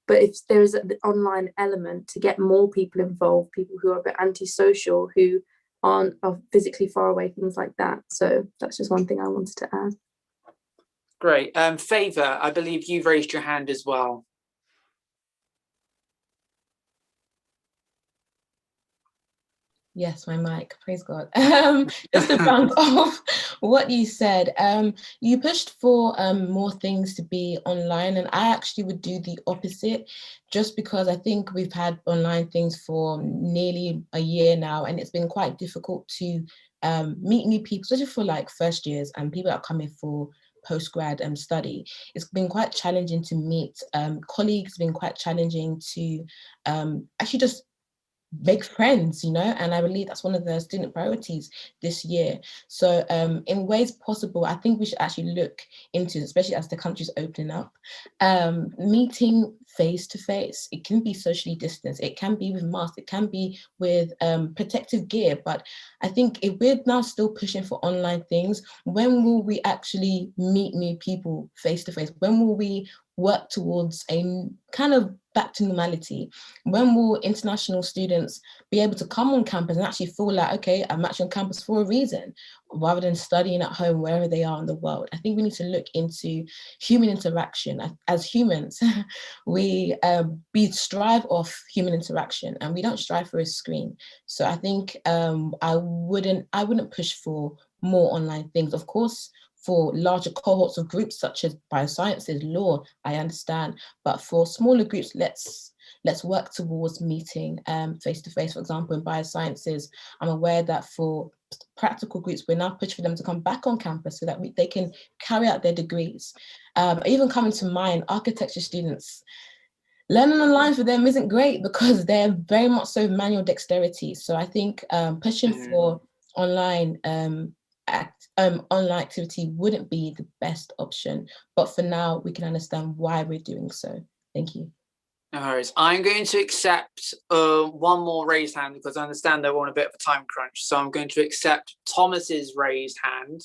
but if there is an online element to get more people involved, people who are a bit antisocial, who are physically far away, things like that. So that's just one thing I wanted to add. Great. Favour, I believe you've raised your hand as well. Yes, my mic, praise God. Just to bounce off what you said, you pushed for more things to be online, and I actually would do the opposite, just because I think we've had online things for nearly a year now, and it's been quite difficult to meet new people, especially for like first years and people that are coming for postgrad study. It's been quite challenging to meet colleagues, it's been quite challenging to actually just make friends, and I believe that's one of the student priorities this year. So in ways possible, I think we should actually look into, especially as the country's opening up, meeting face to face. It can be socially distanced, it can be with masks, it can be with protective gear, but I think if we're now still pushing for online things, when will we actually meet new people face to face? When will we work towards a kind of back to normality? When will international students be able to come on campus and actually feel like, okay, I'm actually on campus for a reason, rather than studying at home wherever they are in the world? I think we need to look into human interaction. As humans, we strive off human interaction, and we don't strive for a screen. So I think I wouldn't push for more online things. Of course, for larger cohorts of groups such as biosciences, law, I understand, but for smaller groups, let's work towards meeting face to face. For example, in biosciences, I'm aware that for practical groups, we're now pushing for them to come back on campus so that they can carry out their degrees. Even coming to mind, architecture students, learning online for them isn't great because they're very much so manual dexterity. So I think pushing for online activity wouldn't be the best option, but for now we can understand why we're doing so. Thank you. No worries. I'm going to accept one more raised hand because I understand they're on a bit of a time crunch. So I'm going to accept Thomas's raised hand.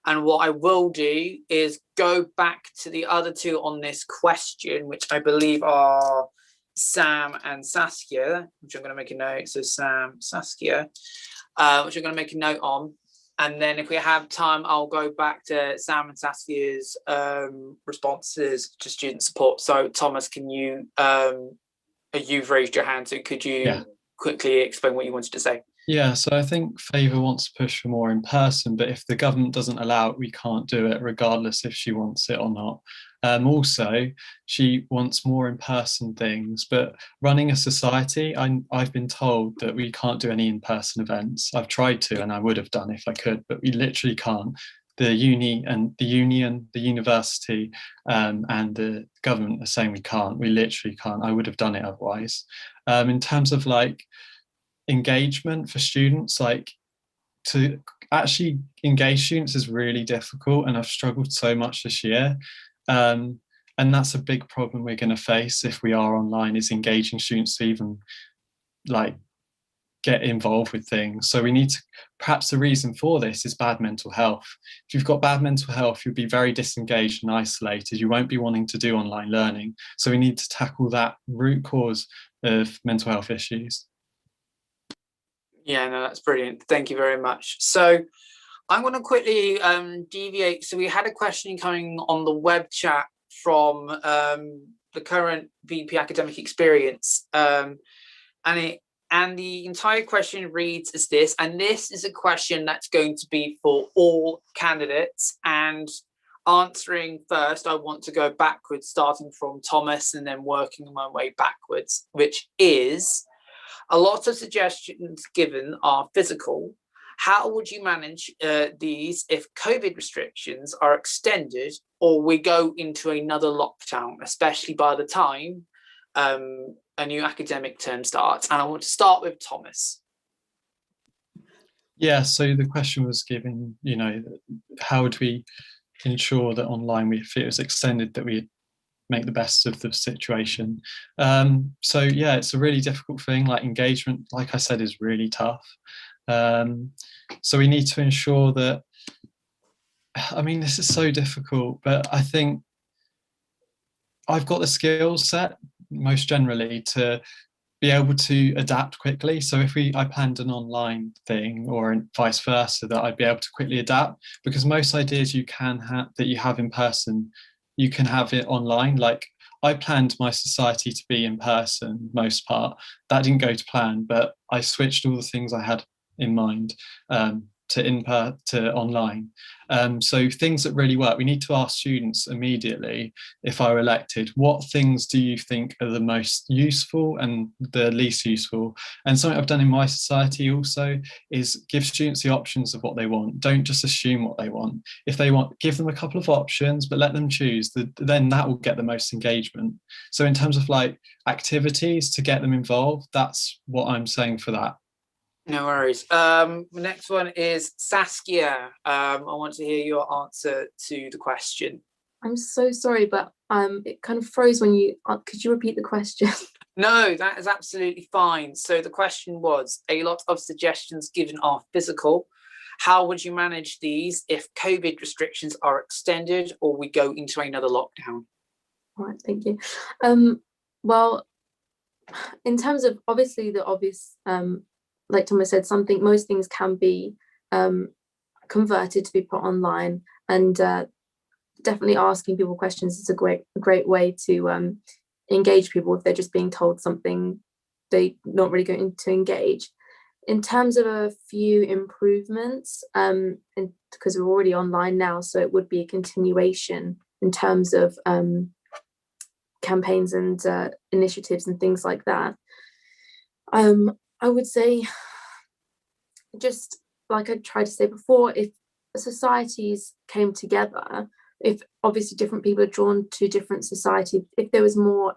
And what I will do is go back to the other two on this question, which I believe are Sam and Saskia, which I'm going to make a note. So Sam, Saskia, which I'm going to make a note on. And then if we have time, I'll go back to Sam and Saskia's responses to student support. So Thomas, can you, you've raised your hand, so could you quickly explain what you wanted to say? Yeah, so I think Favour wants to push for more in person, but if the government doesn't allow it, we can't do it regardless if she wants it or not. Also, she wants more in-person things, but running a society, I've been told that we can't do any in-person events. I've tried to, and I would have done if I could, but we literally can't. The uni and the union, the university, and the government are saying we can't. We literally can't. I would have done it otherwise. In terms of like engagement for students, like to actually engage students is really difficult, and I've struggled so much this year. And that's a big problem we're going to face if we are online, is engaging students to even like get involved with things. So we need to, perhaps the reason for this is bad mental health. If you've got bad mental health, you'll be very disengaged and isolated. You won't be wanting to do online learning. So we need to tackle that root cause of mental health issues. Yeah, no, that's brilliant. Thank you very much. So I'm going to quickly deviate. So we had a question coming on the web chat from the current VP Academic Experience, and the entire question reads as this, and this is a question that's going to be for all candidates. And answering first, I want to go backwards, starting from Thomas and then working my way backwards, which is, a lot of suggestions given are physical. How would you manage these if COVID restrictions are extended or we go into another lockdown, especially by the time a new academic term starts? And I want to start with Thomas. Yeah, so the question was given, you know, how would we ensure that online, if it was extended, that we make the best of the situation? So yeah, it's a really difficult thing. Like engagement, like I said, is really tough. So we need to ensure that, I mean, this is so difficult, but I think I've got the skill set most generally to be able to adapt quickly. So if I planned an online thing or vice versa, that I'd be able to quickly adapt, because most ideas you can have that you have in person, you can have it online. Like I planned my society to be in person most part. That didn't go to plan, but I switched all the things I had in mind to online. So things that really work, we need to ask students immediately, if I were elected, what things do you think are the most useful and the least useful? And something I've done in my society also is give students the options of what they want. Don't just assume what they want. If they want, give them a couple of options, but let them choose. Then that will get the most engagement. So in terms of like activities to get them involved, that's what I'm saying for that. No worries. The next one is Saskia. I want to hear your answer to the question. I'm so sorry, but it kind of froze when you, could you repeat the question? No, that is absolutely fine. So the question was, a lot of suggestions given are physical. How would you manage these if COVID restrictions are extended or we go into another lockdown? All right, thank you. Well, in terms of obviously the obvious, like Thomas said, most things can be converted to be put online, and definitely asking people questions is a great way to engage people if they're just being told something they're not really going to engage. In terms of a few improvements, and because we're already online now, so it would be a continuation in terms of campaigns and initiatives and things like that. I would say, just like I tried to say before, if societies came together, if obviously different people are drawn to different societies, if there was more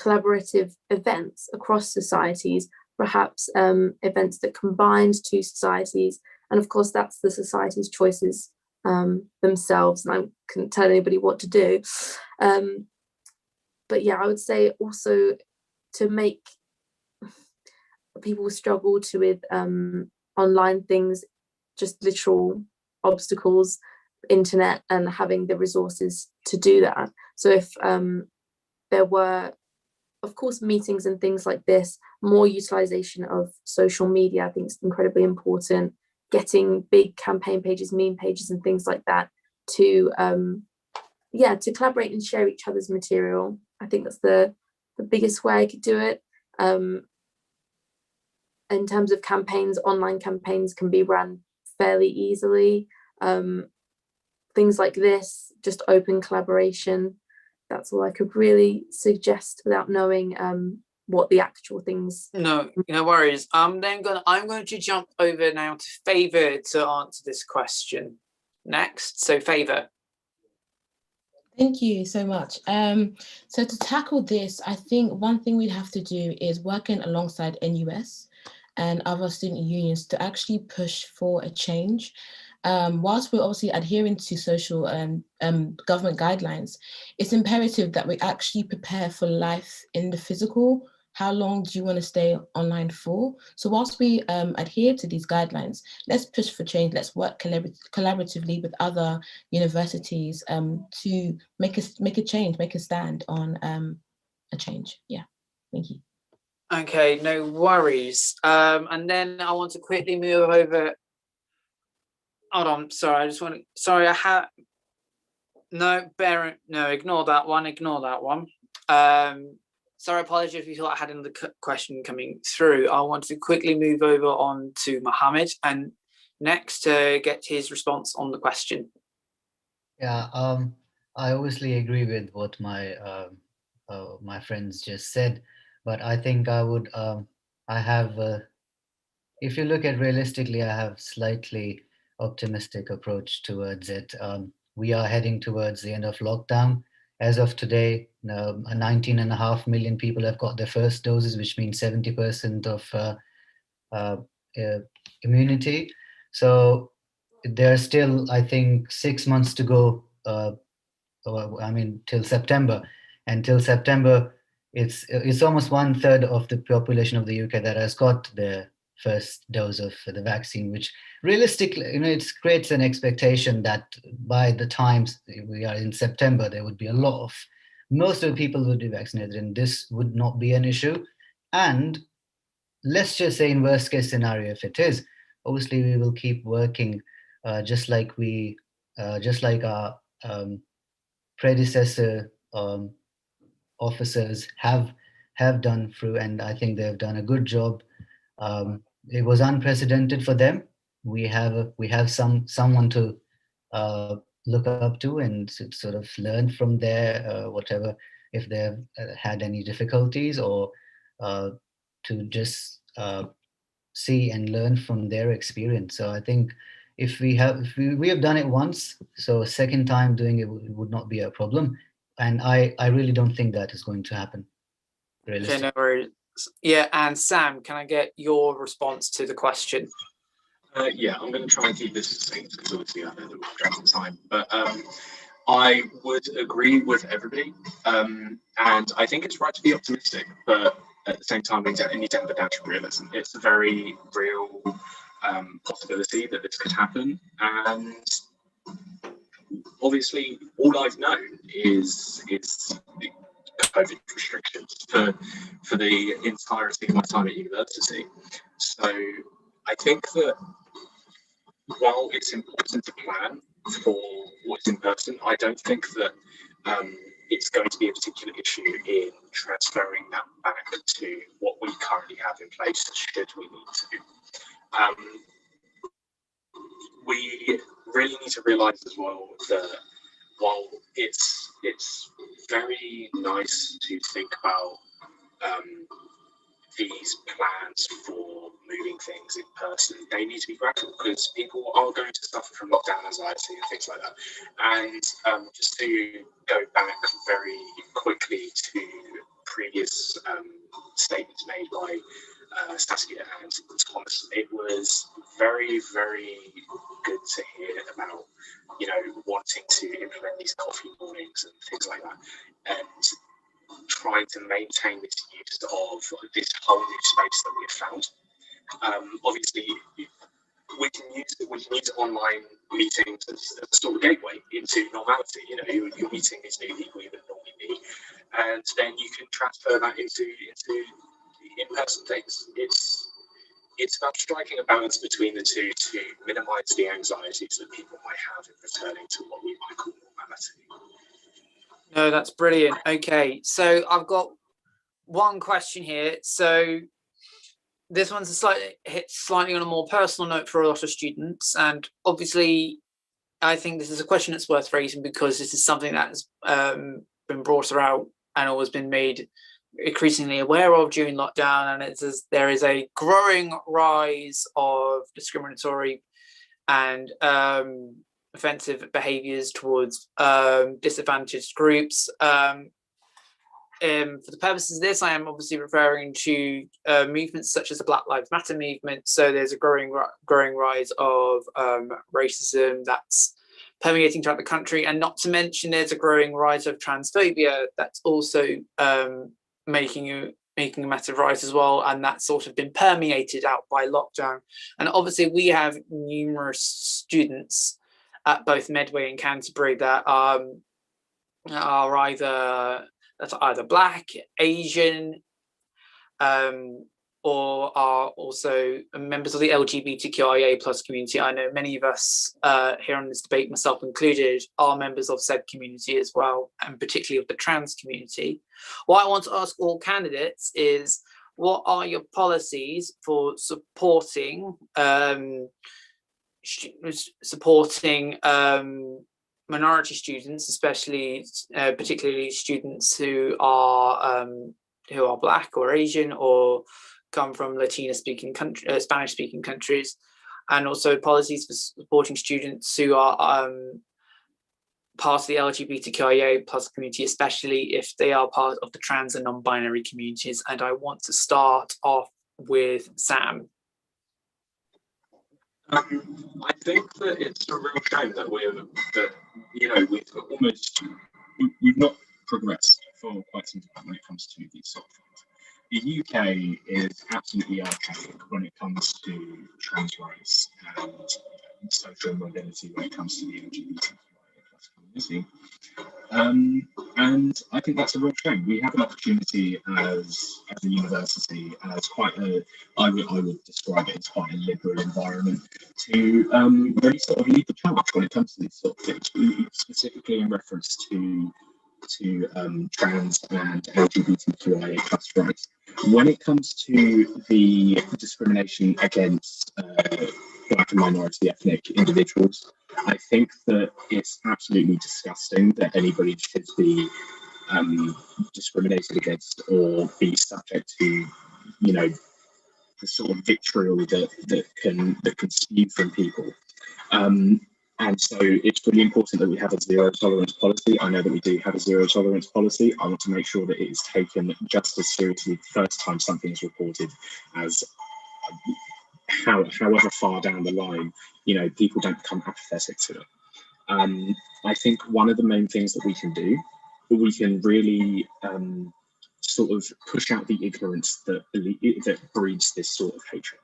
collaborative events across societies, perhaps events that combined two societies, and of course that's the society's choices themselves, and I couldn't tell anybody what to do. But yeah, I would say also to make people struggle to with online things, just literal obstacles, internet, and having the resources to do that. So if there were, of course, meetings and things like this, more utilization of social media, I think is incredibly important. Getting big campaign pages, meme pages, and things like that to to collaborate and share each other's material. I think that's the biggest way I could do it. In terms of campaigns, online campaigns can be run fairly easily. Things like this, just open collaboration. That's all I could really suggest without knowing what the actual things. No worries. I'm going to jump over now to Favour to answer this question next. So Favour. Thank you so much. So to tackle this, I think one thing we'd have to do is working alongside NUS and other student unions to actually push for a change. Whilst we're obviously adhering to social government guidelines, it's imperative that we actually prepare for life in the physical. How long do you want to stay online for? So whilst we adhere to these guidelines, let's push for change. Let's work collaboratively with other universities to make a change, make a stand on a change. Yeah, thank you. Okay, no worries. And then I want to quickly move over. Hold on, sorry, I just want to. Sorry, I had. No, no, ignore that one. Ignore that one. Sorry, apologies if you thought I had another question coming through. I want to quickly move over on to Mohammed and next to get his response on the question. Yeah, I obviously agree with what my friends just said, but I think I have, if you look at realistically, I have slightly optimistic approach towards it. We are heading towards the end of lockdown. As of today, 19.5 million people have got their first doses, which means 70% of uh, immunity. So there's still, I think, 6 months to go. I mean, till September, and till September, it's almost 1/3 of the population of the UK that has got their first dose of the vaccine, which realistically, it creates an expectation that by the time we are in September, there would be most of the people would be vaccinated, and this would not be an issue. And let's just say in worst case scenario, if it is, obviously we will keep working just like our predecessor officers have done through, and I think they've done a good job. It was unprecedented for them. We have someone to look up to and sort of learn from their whatever, if they've had any difficulties, or to just see and learn from their experience. So I think if we have done it once, so a second time doing it would not be a problem, and I really don't think that is going to happen realistically. Okay, no worries. Yeah, and Sam, can I get your response to the question? Yeah, I'm going to try and keep this succinct because obviously I know that we're dragging time, but I would agree with everybody, and I think it's right to be optimistic, but at the same time, we need to have a dash of realism. It's a very real possibility that this could happen, and obviously, all I've known is COVID restrictions for the entirety of my time at university. So I think that while it's important to plan for what's in person, I don't think that it's going to be a particular issue in transferring that back to what we currently have in place should we need to. We really need to realise as well that while it's very nice to think about these plans for moving things in person, they need to be gradual because people are going to suffer from lockdown anxiety and things like that. And just to go back very quickly to previous statements made by Saskia and Thomas, it was very, very good to hear about, wanting to implement these coffee mornings and things like that, and trying to maintain this use of this whole new space that we have found. Obviously, we can use online meetings as a sort of gateway into normality. You're meeting these new people you wouldn't normally meet, and then you can transfer that into in-person things. It's about striking a balance between the two to minimise the anxieties that people might have in returning to what we might call normality. No, that's brilliant. Okay, so I've got one question here. So this one's slightly on a more personal note for a lot of students, and obviously I think this is a question that's worth raising because this is something that has been brought out and always been made increasingly aware of during lockdown, and there is a growing rise of discriminatory and offensive behaviours towards disadvantaged groups. For the purposes of this, I am obviously referring to movements such as the Black Lives Matter movement. So there's a growing rise of racism that's permeating throughout the country, and not to mention there's a growing rise of transphobia that's also making a massive rise as well, and that's sort of been permeated out by lockdown. And obviously we have numerous students at both Medway and Canterbury that are either Black, Asian, or are also members of the LGBTQIA plus community. I know many of us here on this debate, myself included, are members of said community as well, and particularly of the trans community. What I want to ask all candidates is, what are your policies for supporting minority students, especially particularly students who are Black or Asian or come from Latina-speaking countries, Spanish-speaking countries, and also policies for supporting students who are part of the LGBTQIA plus community, especially if they are part of the trans and non-binary communities. And I want to start off with Sam. I think that it's a real shame that we've not progressed for quite some time when it comes to these sort of things. The UK is absolutely archaic when it comes to trans rights and social mobility when it comes to the LGBTQIA community. And I think that's a real shame. We have an opportunity as a university, as I would describe it as quite a liberal environment, to really sort of lead the charge when it comes to these sort of things, specifically in reference to trans and LGBTQIA plus rights. When it comes to the discrimination against Black and minority ethnic individuals, I think that it's absolutely disgusting that anybody should be discriminated against or be subject to, the sort of vitriol that can spew from people. And so it's really important that we have a zero tolerance policy. I know that we do have a zero tolerance policy. I want to make sure that it is taken just as seriously the first time something is reported as however far down the line, people don't become apathetic to it. I think one of the main things that we can do, we can really sort of push out the ignorance that breeds this sort of hatred.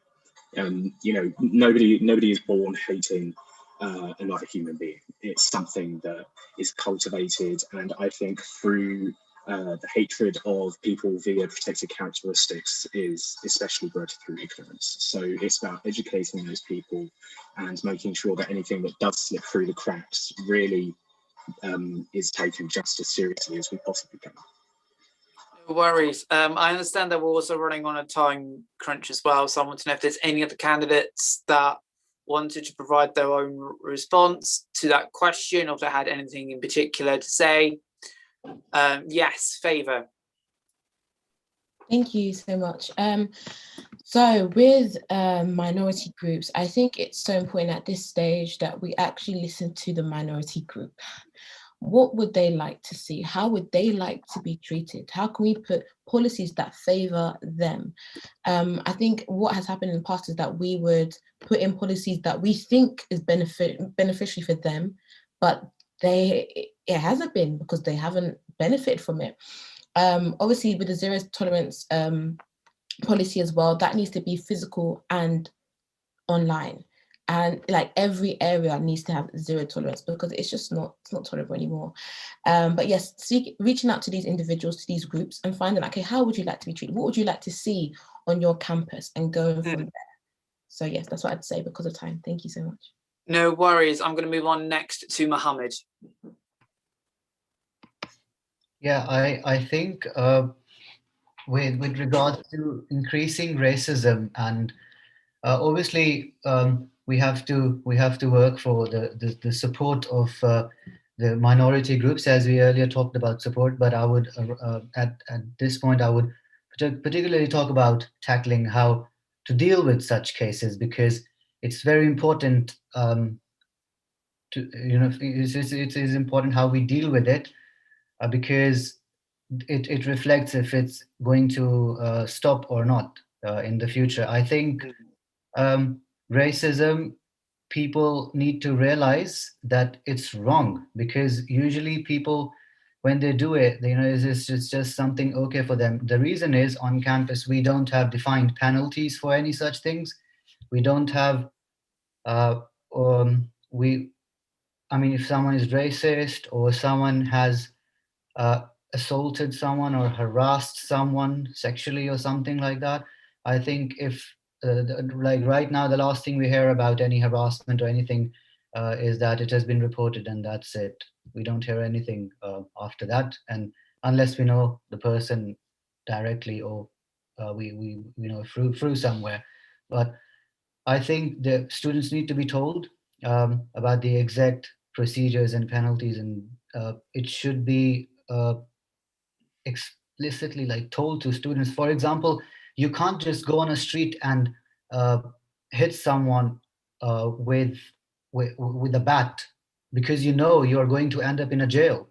Nobody is born hating another human being. It's something that is cultivated, and I think through the hatred of people via protected characteristics is especially bred through ignorance. So it's about educating those people and making sure that anything that does slip through the cracks really is taken just as seriously as we possibly can. No worries. I understand that we're also running on a time crunch as well, so I want to know if there's any other candidates that wanted to provide their own response to that question, or if they had anything in particular to say. Yes, Favour. Thank you so much. So with minority groups, I think it's so important at this stage that we actually listen to the minority group. What would they like to see? How would they like to be treated? How can we put policies that favour them? I think what has happened in the past is that we would put in policies that we think is beneficial for them, but it hasn't been, because they haven't benefited from it. Obviously, with the zero tolerance policy as well, that needs to be physical and online. And like every area needs to have zero tolerance, because it's not tolerable anymore. But yes, reaching out to these individuals, to these groups, and finding, okay, how would you like to be treated? What would you like to see on your campus, and going from there. So yes, that's what I'd say because of time. Thank you so much. No worries. I'm going to move on next to Mohammed. Yeah, I think with regards to increasing racism, and obviously we have to work for the support of the minority groups, as we earlier talked about support. But I would at this point I would particularly talk about tackling how to deal with such cases, because it's very important. It is important how we deal with it, because it reflects if it's going to stop or not in the future. I think racism, people need to realize that it's wrong, because usually people, when they do it, it's just something okay for them. The reason is, on campus we don't have defined penalties for any such things. We don't have if someone is racist, or someone has assaulted someone or harassed someone sexually or something like that. I think if like right now, the last thing we hear about any harassment or anything is that it has been reported and that's it. We don't hear anything after that, and unless we know the person directly or we know through somewhere. But I think the students need to be told about the exact procedures and penalties, and it should be explicitly like told to students. For example, you can't just go on a street and uh, hit someone with a bat because you know you are going to end up in a jail.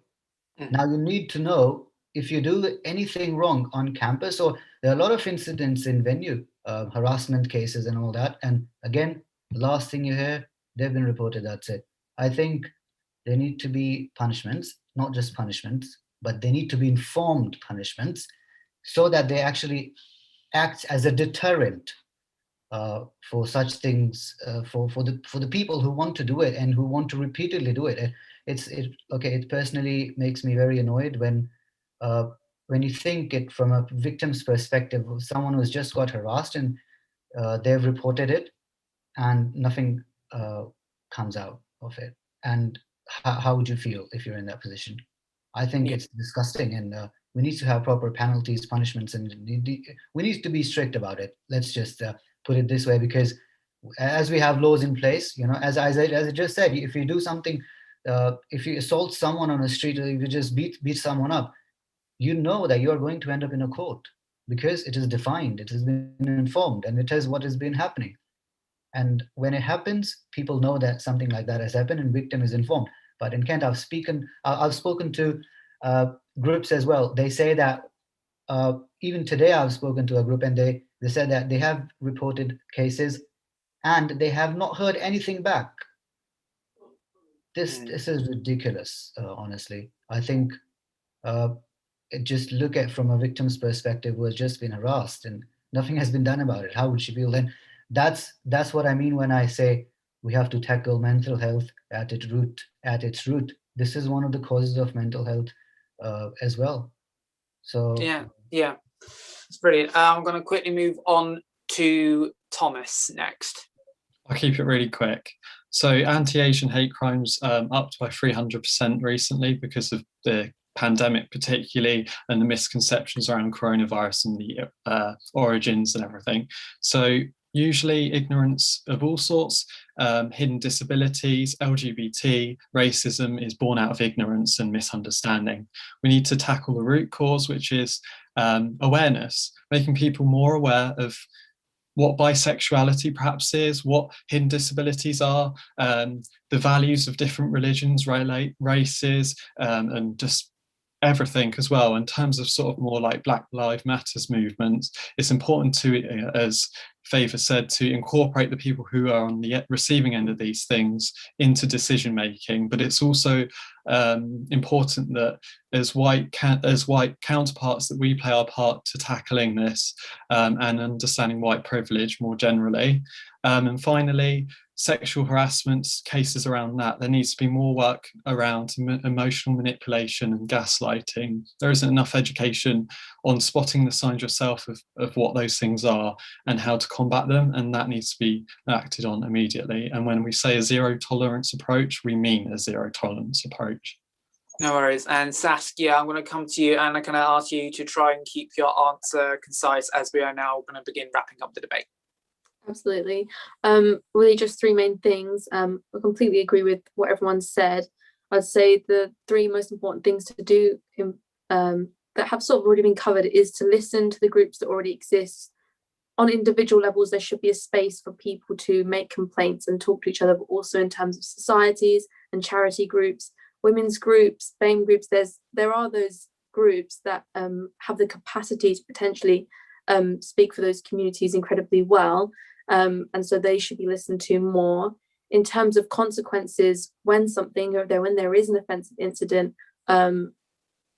Now you need to know if you do anything wrong on campus, or there are a lot of incidents in venue, harassment cases and all that. And again, the last thing you hear, they've been reported, that's it. I think there need to be punishments, not just punishments, but they need to be informed punishments so that they actually act as a deterrent for such things, for the people who want to do it and who want to repeatedly do it. It personally makes me very annoyed when you think it from a victim's perspective, someone who's just got harassed and they've reported it and nothing comes out of it. And how would you feel if you're in that position? I think it's disgusting, and we need to have proper penalties, punishments, and we need to be strict about it. Let's just put it this way, because as we have laws in place, as I just said, if you do something, if you assault someone on the street, or if you just beat someone up, you know that you are going to end up in a court because it is defined, it has been informed, and it is what has been happening. And when it happens, people know that something like that has happened and victim is informed. But in Kent, I've spoken to groups as well. They say that even today I've spoken to a group and they said that they have reported cases and they have not heard anything back. This is ridiculous, honestly. I think just look at from a victim's perspective who has just been harassed and nothing has been done about it. How would she feel then? That's what I mean when I say we have to tackle mental health at its root. This is one of the causes of mental health as well. So yeah, it's brilliant. I'm going to quickly move on to Thomas next. I'll keep it really quick. So anti-Asian hate crimes upped by 300% recently because of the pandemic particularly, and the misconceptions around coronavirus and the origins and everything. So usually ignorance of all sorts, hidden disabilities, LGBT, racism is born out of ignorance and misunderstanding. We need to tackle the root cause, which is awareness, making people more aware of what bisexuality perhaps is, what hidden disabilities are, the values of different religions, races, and just everything as well. In terms of sort of more like Black Lives Matters movements, it's important to, as Favour said, to incorporate the people who are on the receiving end of these things into decision making. But it's also important that as white counterparts that we play our part to tackling this and understanding white privilege more generally. And finally, sexual harassment cases around that. There needs to be more work around emotional manipulation and gaslighting. There isn't enough education on spotting the signs yourself of what those things are and how to combat them, and that needs to be acted on immediately. And when we say a zero tolerance approach, we mean a zero tolerance approach. No worries. And Saskia, I'm going to come to you and I'm going to ask you to try and keep your answer concise, as we are now going to begin wrapping up the debate. Absolutely. Really just three main things. I completely agree with what everyone said. I'd say the three most important things to do that have sort of already been covered is to listen to the groups that already exist. On individual levels, there should be a space for people to make complaints and talk to each other, but also in terms of societies and charity groups, women's groups, BAME groups. There are those groups that have the capacity to potentially speak for those communities incredibly well. And so they should be listened to more. In terms of consequences, when there is an offensive incident,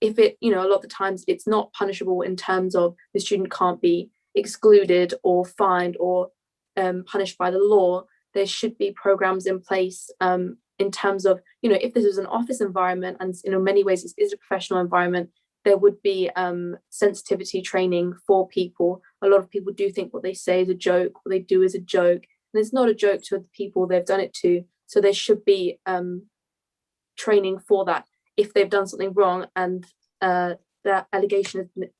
if it, a lot of the times it's not punishable in terms of the student can't be excluded or fined or punished by the law, there should be programs in place in terms of, if this is an office environment and in many ways it is a professional environment, there would be sensitivity training for people. A lot of people do think what they say is a joke, what they do is a joke, and it's not a joke to the people they've done it to. So there should be training for that if they've done something wrong and that allegation has been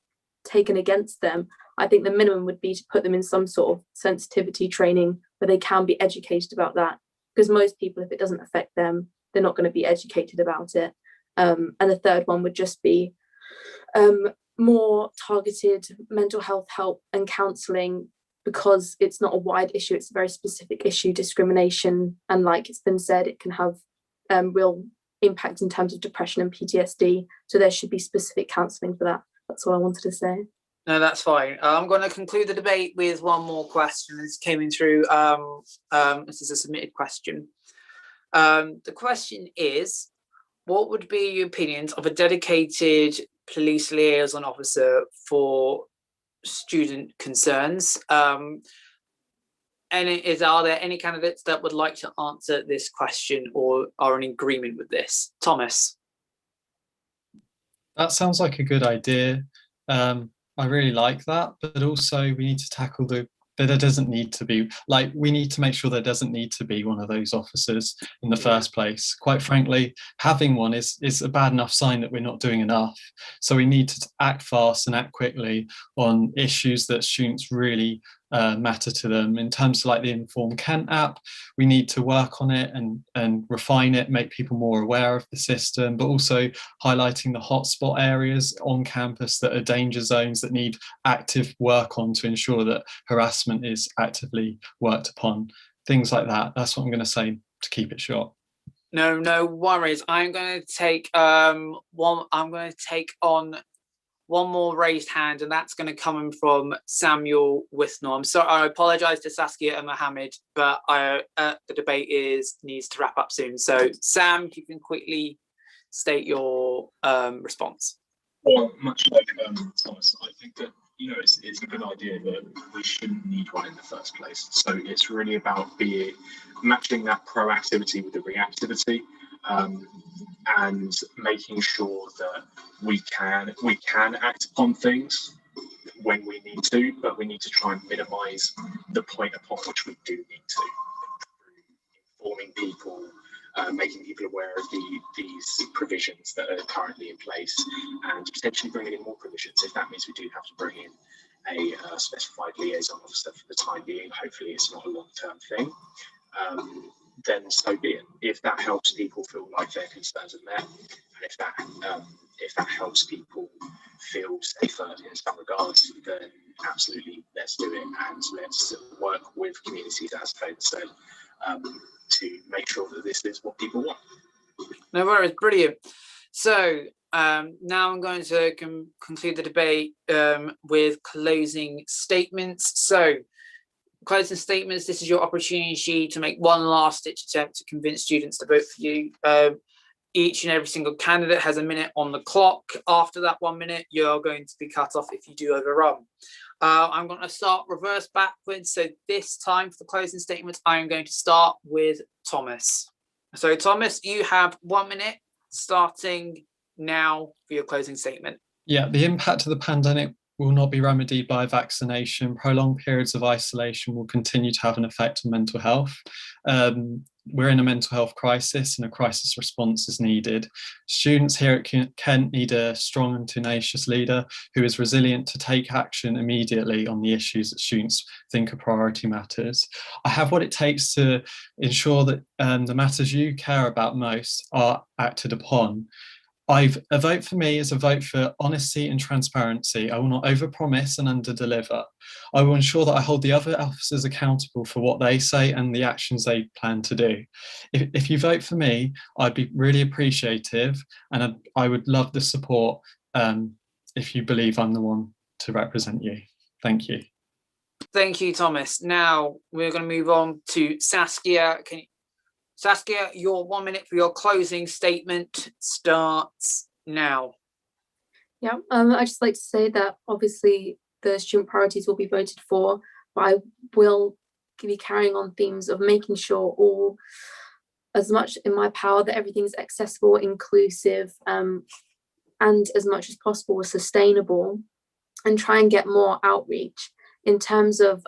taken against them. I think the minimum would be to put them in some sort of sensitivity training where they can be educated about that, because most people, if it doesn't affect them, they're not going to be educated about it. And the third one would just be more targeted mental health help and counselling, because it's not a wide issue, it's a very specific issue, discrimination, and like it's been said, it can have real impact in terms of depression and PTSD, so there should be specific counselling for that. That's all I wanted to say. No, that's fine. I'm going to conclude the debate with one more question. This came in through, this is a submitted question. The question is, what would be your opinions of a dedicated police liaison officer for student concerns? And are there any candidates that would like to answer this question or are in agreement with this? Thomas. That sounds like a good idea. I really like that, but also we need to tackle that there doesn't need to be, like, we need to make sure there doesn't need to be one of those officers in the first place. Quite frankly, having one is a bad enough sign that we're not doing enough. So we need to act fast and act quickly on issues that students really matter to them. In terms of like the Inform Kent app, we need to work on it and refine it, make people more aware of the system, but also highlighting the hotspot areas on campus that are danger zones that need active work on to ensure that harassment is actively worked upon. Things like that. That's what I'm going to say to keep it short. No worries. I'm going to take on one more raised hand, and that's going to come from Samuel Withnaw. I'm sorry, I apologise to Saskia and Mohammed, but the debate needs to wrap up soon. So, Sam, you can quickly state your response. Well, much like Thomas, I think that it's a good idea, but we shouldn't need one in the first place. So it's really about matching that proactivity with the reactivity. And making sure that we can act upon things when we need to, but we need to try and minimise the point upon which we do need to, informing people, making people aware of these provisions that are currently in place, and potentially bringing in more provisions if that means we do have to bring in a specified liaison officer for the time being. Hopefully it's not a long-term thing. Then so be it. If that helps people feel like their concerns are met, and if that helps people feel safer in some regards, then absolutely let's do it, and let's work with communities, as Faith said, to make sure that this is what people want. No worries, brilliant. So now I'm going to conclude the debate with closing statements. So, closing statements, this is your opportunity to make one last ditch attempt to convince students to vote for you. Each and every single candidate has a minute on the clock. After that 1 minute, you're going to be cut off if you do overrun. I'm going to start reverse backwards. So this time for the closing statements, I am going to start with Thomas. So Thomas, you have 1 minute starting now for your closing statement. Yeah, the impact of the pandemic will not be remedied by vaccination. Prolonged periods of isolation will continue to have an effect on mental health. We're in a mental health crisis and a crisis response is needed. Students here at Kent need a strong and tenacious leader who is resilient to take action immediately on the issues that students think are priority matters. I have what it takes to ensure that the matters you care about most are acted upon. A vote for me is a vote for honesty and transparency. I will not overpromise and underdeliver. I will ensure that I hold the other officers accountable for what they say and the actions they plan to do. If you vote for me, I'd be really appreciative, and I would love the support if you believe I'm the one to represent you. Thank you. Thank you, Thomas. Now we're going to move on to Saskia. Saskia, your 1 minute for your closing statement starts now. Yeah, I'd just like to say that obviously the student priorities will be voted for, but I will be carrying on themes of making sure as much in my power that everything's accessible, inclusive, and as much as possible sustainable, and try and get more outreach in terms of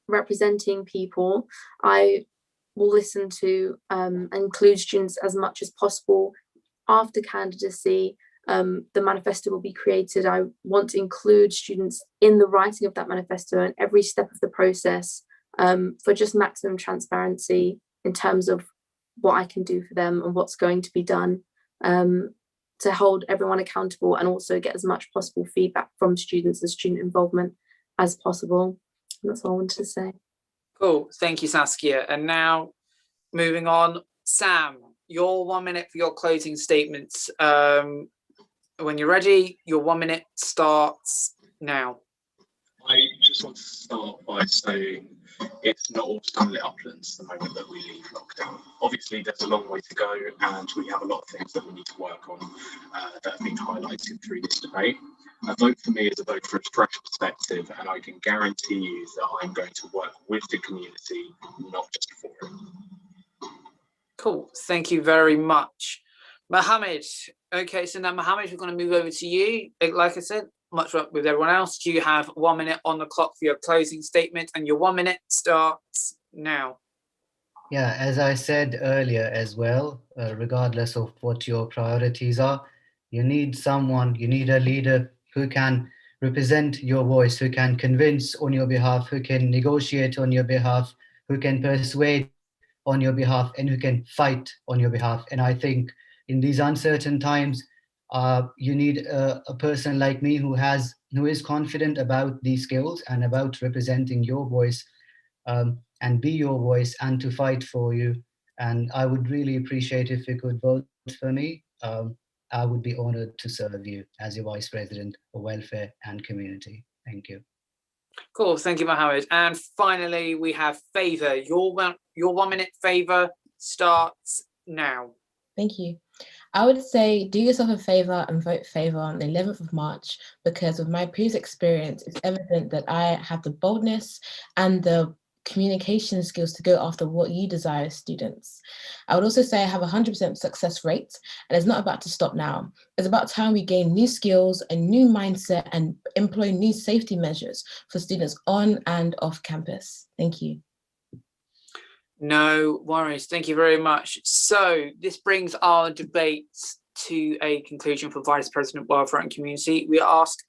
representing people. I will listen to include students as much as possible. After candidacy, the manifesto will be created. I want to include students in the writing of that manifesto and every step of the process, for just maximum transparency in terms of what I can do for them and what's going to be done, to hold everyone accountable and also get as much possible feedback from students and student involvement as possible. And that's all I wanted to say. Cool, thank you, Saskia. And now moving on, Sam, your 1 minute for your closing statements. When you're ready, your 1 minute starts now. I just want to start by saying it's not all sunlit uplands the moment that we leave lockdown. Obviously, there's a long way to go, and we have a lot of things that we need to work on that have been highlighted through this debate. A vote for me is a vote for a fresh perspective, and I can guarantee you that I'm going to work with the community, not just for it. Cool, thank you very much. Mohammed, okay, so now Mohammed, we're going to move over to you. Like I said, much like with everyone else, you have 1 minute on the clock for your closing statement, and your 1 minute starts now. Yeah, as I said earlier as well, regardless of what your priorities are, you need someone, you need a leader who can represent your voice, who can convince on your behalf, who can negotiate on your behalf, who can persuade on your behalf, and who can fight on your behalf. And I think in these uncertain times, you need a person like me who is confident about these skills and about representing your voice, and be your voice and to fight for you. And I would really appreciate if you could vote for me. I would be honored to serve you as your Vice President for Welfare and Community. Thank you. Cool, thank you, Mohammed. And finally, we have Favour. Your 1 minute Favour starts now. Thank you. I would say do yourself a favour and vote Favour on the 11th of March, because with my previous experience, it's evident that I have the boldness and the communication skills to go after what you desire as students. I would also say I have a 100% success rate, and it's not about to stop now. It's about time we gain new skills, a new mindset, and employ new safety measures for students on and off campus. Thank you. No worries, thank you very much. So this brings our debate to a conclusion for Vice President Welfare and Community. We ask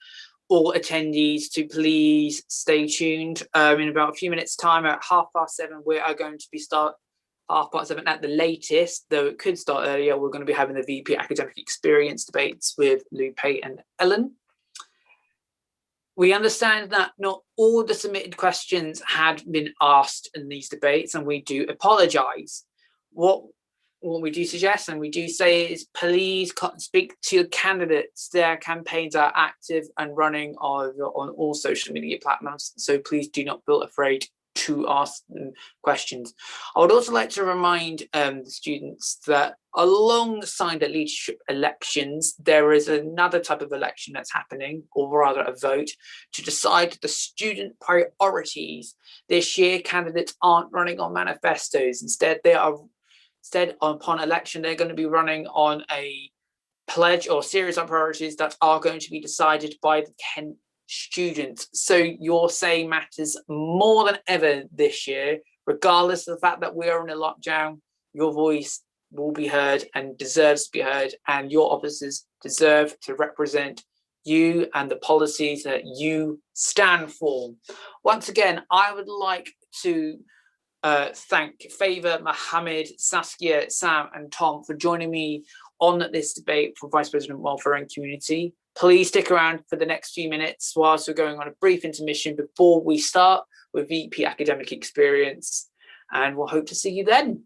all attendees to please stay tuned. In about a few minutes time at 7:30, we are going to be 7:30 at the latest, though it could start earlier. We're going to be having the VP Academic Experience debates with Lupe and Ellen. We understand that not all the submitted questions had been asked in these debates, and we do apologise. What we do suggest and we do say is please speak to your candidates. Their campaigns are active and running on all social media platforms, so please do not feel afraid to ask them questions. I would also like to remind the students that alongside the leadership elections, there is another type of election that's happening, or rather a vote, to decide the student priorities. This year, candidates aren't running on manifestos. Instead, upon election, they're going to be running on a pledge or series of priorities that are going to be decided by the Kent students. So your say matters more than ever this year, regardless of the fact that we are in a lockdown. Your voice will be heard and deserves to be heard, and your officers deserve to represent you and the policies that you stand for. Once again, I would like to thank Favour, Mohammed, Saskia, Sam and Tom for joining me on this debate for Vice President Welfare and Community. Please stick around for the next few minutes whilst we're going on a brief intermission before we start with VP Academic Experience, and we'll hope to see you then.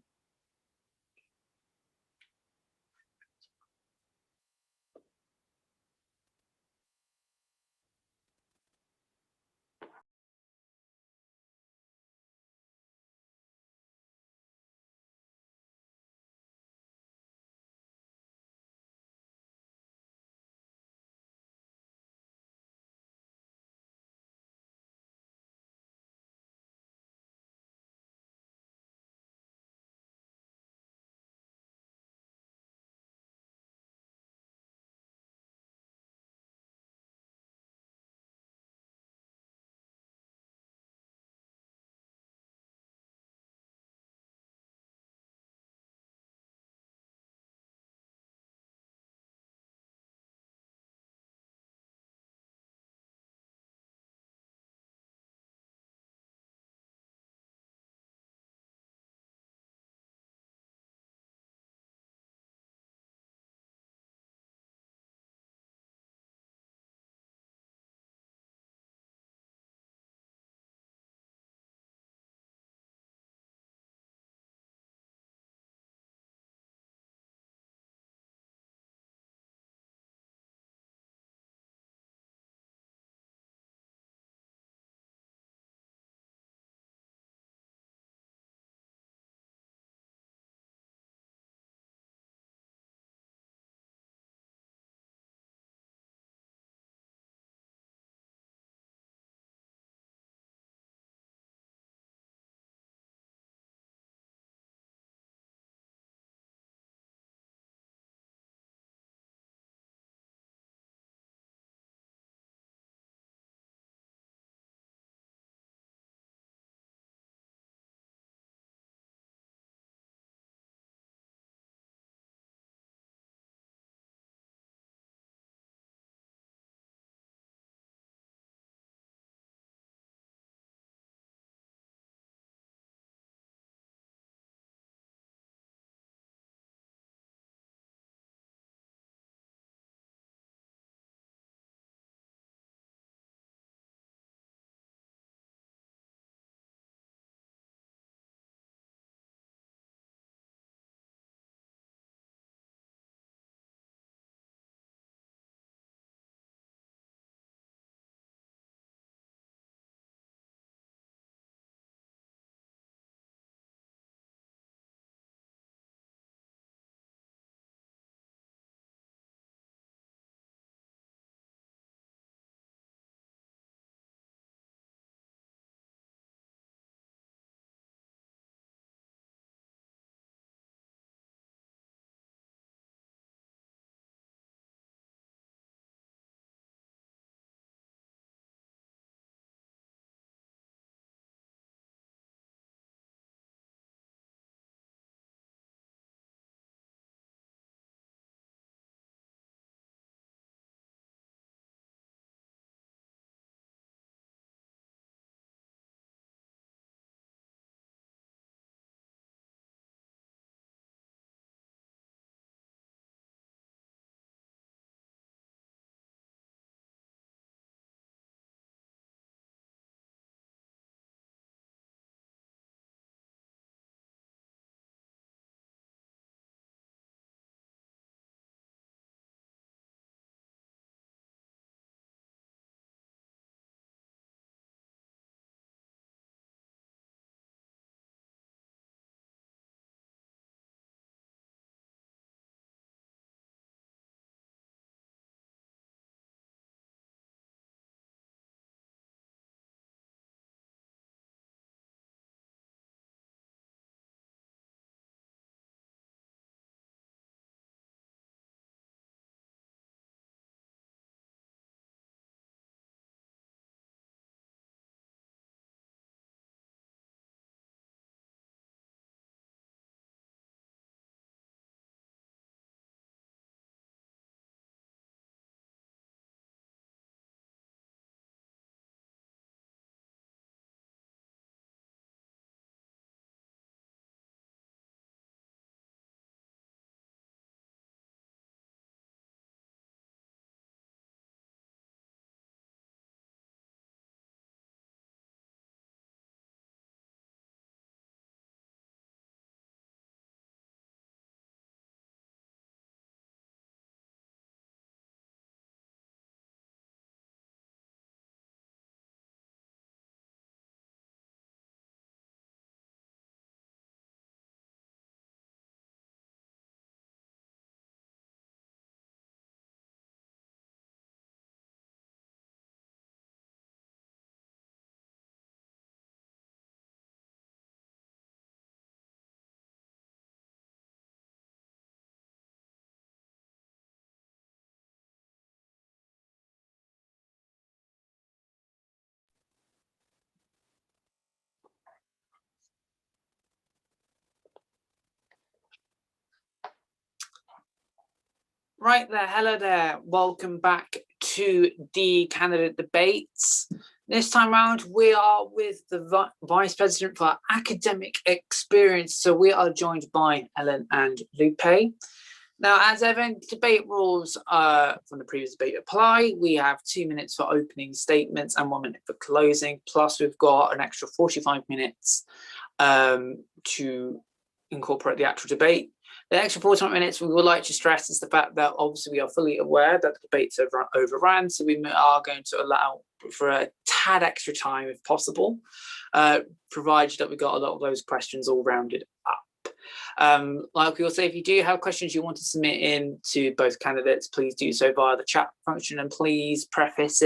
Right there, hello there. Welcome back to the candidate debates. This time around, we are with the Vice President for Academic Experience. So we are joined by Ellen and Lupe. Now, as ever, debate rules from the previous debate apply. We have 2 minutes for opening statements and 1 minute for closing. Plus, we've got an extra 45 minutes to incorporate the actual debate. The extra 45 minutes we would like to stress is the fact that obviously we are fully aware that the debates have overrun, so we are going to allow for a tad extra time if possible, provided that we got a lot of those questions all rounded up. Like we will say, if you do have questions you want to submit in to both candidates, please do so via the chat function, and please preface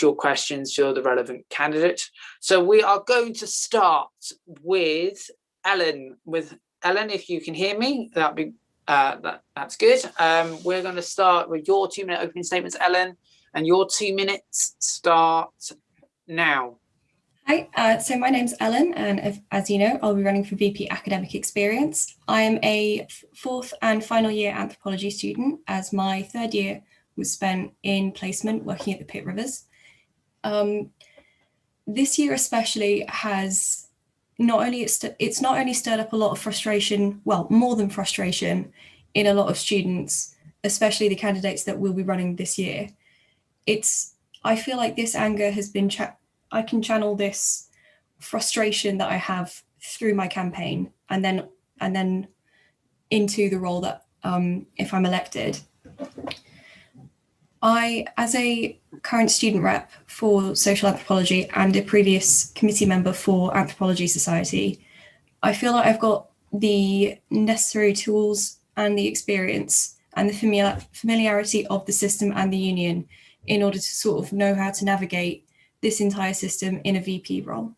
your questions to the relevant candidate. So we are going to start with Ellen. Ellen, if you can hear me, that'd be that's good. We're going to start with your 2 minute opening statements, Ellen, and your 2 minutes start now. Hi, so my name's Ellen, and as you know, I'll be running for VP Academic Experience. I am a 4th and final year anthropology student, as my 3rd year was spent in placement working at the Pitt Rivers. This year especially has it's not only stirred up a lot of frustration, well, more than frustration in a lot of students, especially the candidates that will be running this year. I feel like this anger has been, I can channel this frustration that I have through my campaign and then into the role that if I'm elected. As a current student rep for social anthropology and a previous committee member for Anthropology Society, I feel like I've got the necessary tools and the experience and the familiarity of the system and the union in order to sort of know how to navigate this entire system in a VP role.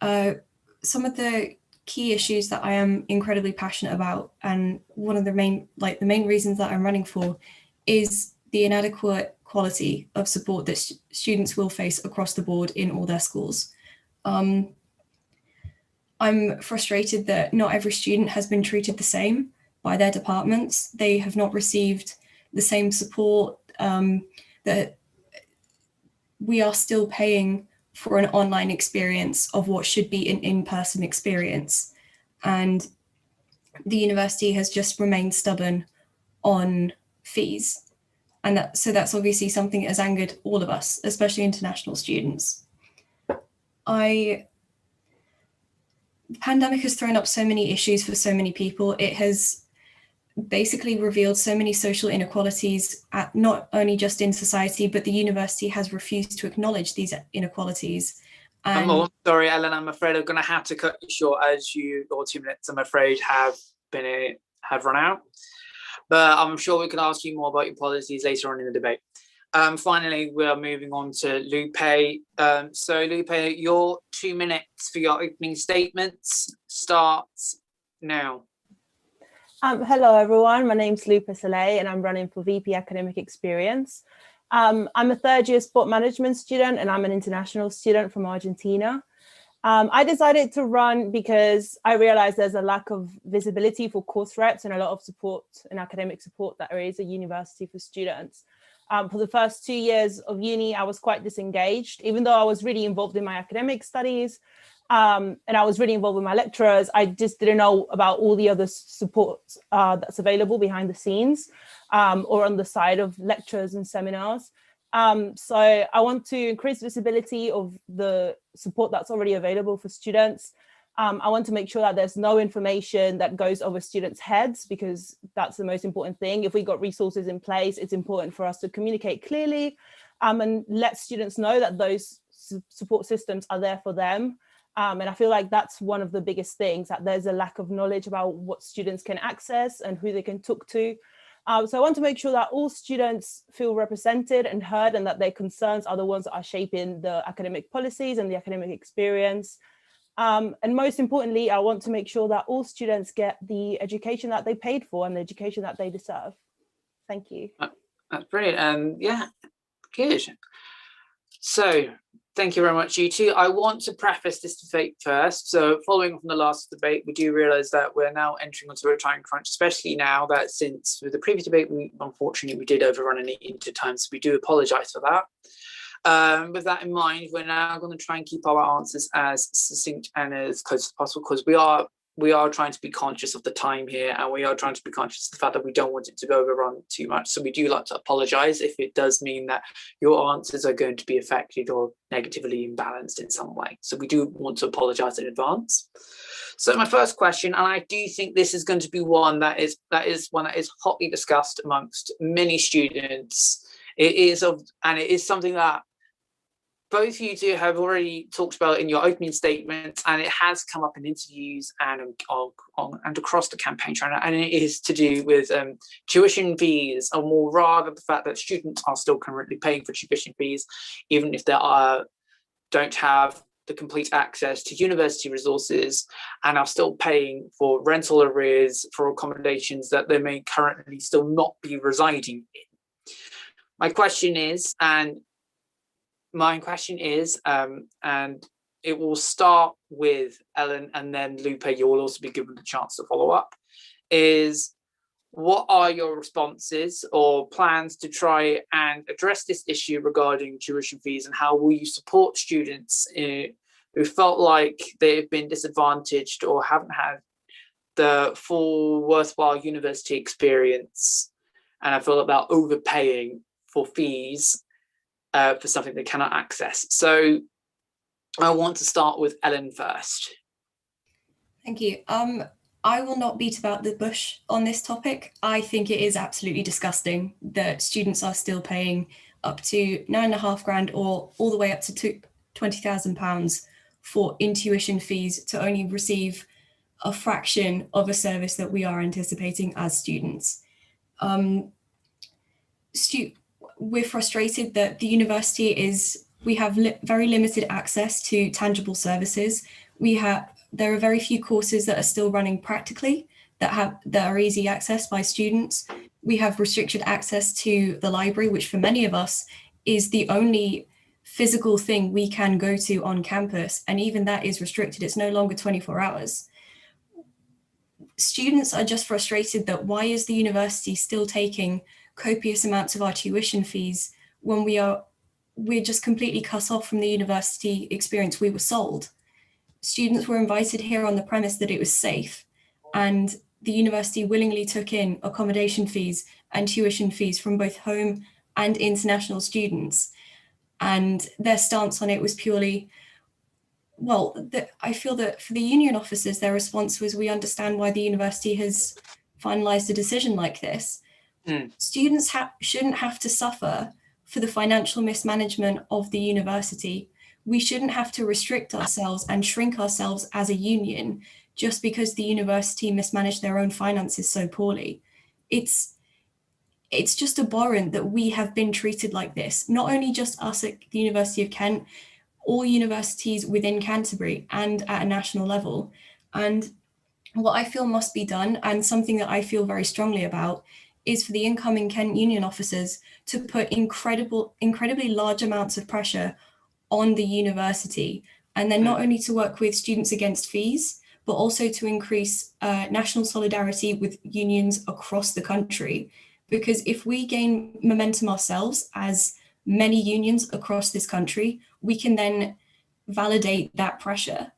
Some of the key issues that I am incredibly passionate about, and one of the main reasons that I'm running for, is the inadequate quality of support that students will face across the board in all their schools. I'm frustrated that not every student has been treated the same by their departments. They have not received the same support, that we are still paying for an online experience of what should be an in-person experience. And the university has just remained stubborn on fees. And so that's obviously something that has angered all of us, especially international students. The pandemic has thrown up so many issues for so many people. It has basically revealed so many social inequalities, not only just in society, but the university has refused to acknowledge these inequalities. I'm sorry, Ellen, I'm afraid I'm going to have to cut you short, as your 2 minutes, I'm afraid, have run out. But I'm sure we can ask you more about your policies later on in the debate. Finally, we are moving on to Lupe. So Lupe, your 2 minutes for your opening statements starts now. Hello, everyone. My name's Lupe Soleil, and I'm running for VP Academic Experience. I'm a 3rd year sport management student, and I'm an international student from Argentina. I decided to run because I realized there's a lack of visibility for course reps and a lot of support and academic support that there is at university for students. For the first 2 years of uni, I was quite disengaged, even though I was really involved in my academic studies and I was really involved with my lecturers. I just didn't know about all the other support that's available behind the scenes or on the side of lectures and seminars. So I want to increase visibility of the support that's already available for students. I want to make sure that there's no information that goes over students' heads, because that's the most important thing. If we got resources in place, it's important for us to communicate clearly and let students know that those support systems are there for them. And I feel like that's one of the biggest things, that there's a lack of knowledge about what students can access and who they can talk to. So I want to make sure that all students feel represented and heard, and that their concerns are the ones that are shaping the academic policies and the academic experience. And most importantly, I want to make sure that all students get the education that they paid for and the education that they deserve. Thank you. That's brilliant. Yeah, good. So Thank you very much, you two. I want to preface this debate first. So following from the last debate, we do realise that we're now entering onto a time crunch, especially now that since with the previous debate, unfortunately we did overrun it into time, so we do apologise for that. With that in mind, we're now going to try and keep our answers as succinct and as close as possible, because we are trying to be conscious of the time here, and we are trying to be conscious of the fact that we don't want it to go overrun too much. So we do like to apologise if it does mean that your answers are going to be affected or negatively imbalanced in some way. So we do want to apologise in advance. So my first question, and I do think this is going to be one that is hotly discussed amongst many students. It is something that both you two have already talked about in your opening statements, and it has come up in interviews and across the campaign trail, and it is to do with tuition fees, or more rather the fact that students are still currently paying for tuition fees, even if they don't have the complete access to university resources, and are still paying for rental arrears for accommodations that they may currently still not be residing in. My question is, and it will start with Ellen, and then Lupe, you will also be given the chance to follow up, is what are your responses or plans to try and address this issue regarding tuition fees, and how will you support students who felt like they've been disadvantaged or haven't had the full worthwhile university experience, and I feel about overpaying for fees for something they cannot access? So I want to start with Ellen first. Thank you. I will not beat about the bush on this topic. I think it is absolutely disgusting that students are still paying up to £9.5 grand or all the way up to £20,000 for tuition fees to only receive a fraction of a service that we are anticipating as students. We're frustrated that the university we have very limited access to tangible services. There are very few courses that are still running practically that are easy access by students. We have restricted access to the library, which for many of us is the only physical thing we can go to on campus. And even that is restricted. It's no longer 24 hours. Students are just frustrated that why is the university still taking copious amounts of our tuition fees when we're just completely cut off from the university experience we were sold. Students were invited here on the premise that it was safe, and the university willingly took in accommodation fees and tuition fees from both home and international students. And their stance on it was purely, I feel that for the union officers, their response was, we understand why the university has finalized a decision like this. Students shouldn't have to suffer for the financial mismanagement of the university. We shouldn't have to restrict ourselves and shrink ourselves as a union just because the university mismanaged their own finances so poorly. It's just abhorrent that we have been treated like this, not only just us at the University of Kent, all universities within Canterbury and at a national level. And what I feel must be done, and something that I feel very strongly about, is for the incoming Kent union officers to put incredibly large amounts of pressure on the university, and then not only to work with Students Against Fees, but also to increase national solidarity with unions across the country. Because if we gain momentum ourselves as many unions across this country, we can then validate that pressure.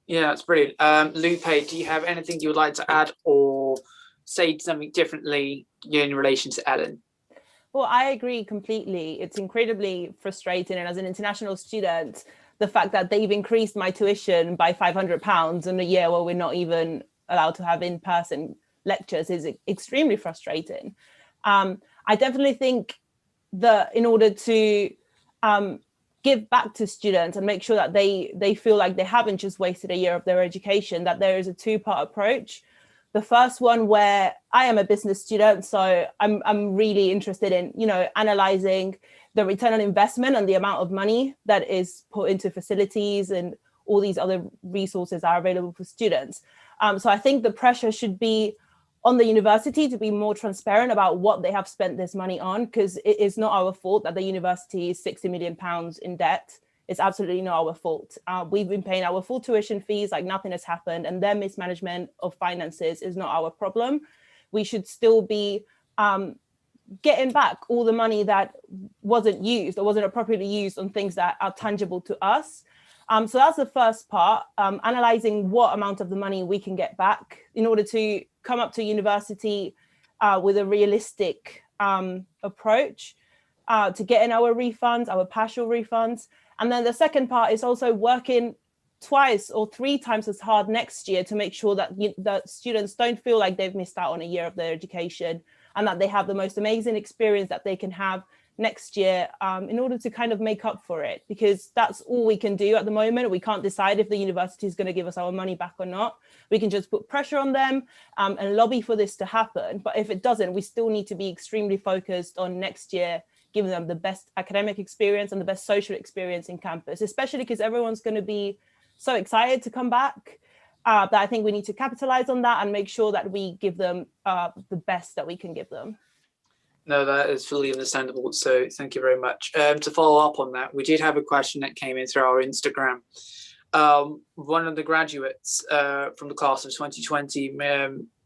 Yeah, that's brilliant. Lupe, do you have anything you would like to add or say something differently in relation to Ellen? Well, I agree completely. It's incredibly frustrating. And as an international student, the fact that they've increased my tuition by £500 in a year where we're not even allowed to have in-person lectures is extremely frustrating. I definitely think that in order to give back to students and make sure that they feel like they haven't just wasted a year of their education, that there is a two-part approach. The first one, where I am a business student, so I'm really interested in, analyzing the return on investment and the amount of money that is put into facilities and all these other resources are available for students. So I think the pressure should be on the university to be more transparent about what they have spent this money on, because it is not our fault that the university is £60 million in debt. It's absolutely not our fault. We've been paying our full tuition fees like nothing has happened, and their mismanagement of finances is not our problem. We should still be getting back all the money that wasn't used or wasn't appropriately used on things that are tangible to us. So that's the first part, analysing what amount of the money we can get back in order to come up to university with a realistic approach to getting our refunds, our partial refunds. And then the second part is also working twice or 3 times as hard next year to make sure that that students don't feel like they've missed out on a year of their education, and that they have the most amazing experience that they can have next year in order to kind of make up for it, because that's all we can do at the moment. We can't decide if the university is going to give us our money back or not. We can just put pressure on them and lobby for this to happen. But if it doesn't, we still need to be extremely focused on next year, giving them the best academic experience and the best social experience in campus, especially because everyone's going to be so excited to come back that I think we need to capitalize on that and make sure that we give them the best that we can give them. No, that is fully understandable. So thank you very much. To follow up on that, we did have a question that came in through our Instagram. One of the graduates from the class of 2020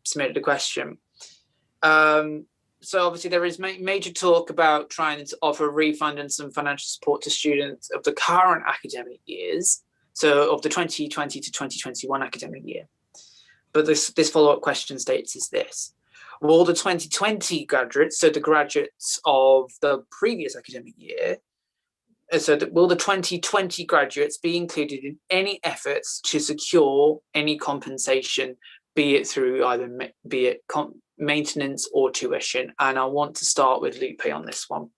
submitted a question. So obviously there is major talk about trying to offer a refund and some financial support to students of the current academic years, so of the 2020 to 2021 academic year. But this follow-up question states is this: will the 2020 graduates, so the graduates of the previous academic year, will the 2020 graduates be included in any efforts to secure any compensation, be it through either maintenance or tuition? And I want to start with Lupe on this one.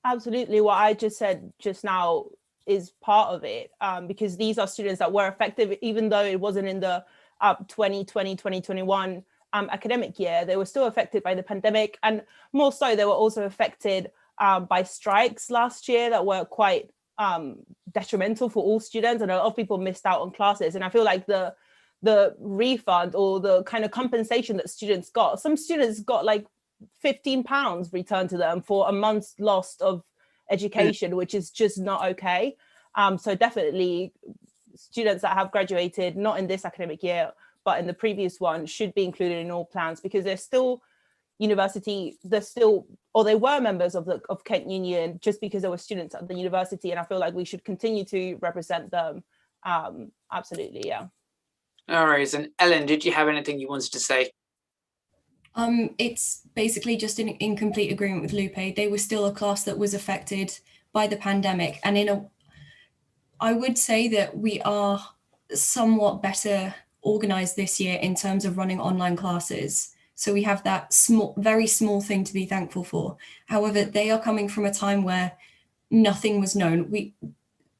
Absolutely. What I just said just now is part of it, because these are students that were affected, even though it wasn't in the 2020-2021 academic year. They were still affected by the pandemic, and more so they were also affected by strikes last year that were quite detrimental for all students, and a lot of people missed out on classes. And I feel like the refund or the kind of compensation that students got, some students got like £15 returned to them for a month's lost of education, which is just not okay. So definitely students that have graduated, not in this academic year, but in the previous one, should be included in all plans, because they're still university, they were members of Kent Union just because they were students at the university. And I feel like we should continue to represent them. Absolutely, yeah. All right, and Ellen, did you have anything you wanted to say? It's basically just in complete agreement with Lupe. They were still a class that was affected by the pandemic. And I would say that we are somewhat better organized this year in terms of running online classes. So we have that very small thing to be thankful for. However, they are coming from a time where nothing was known.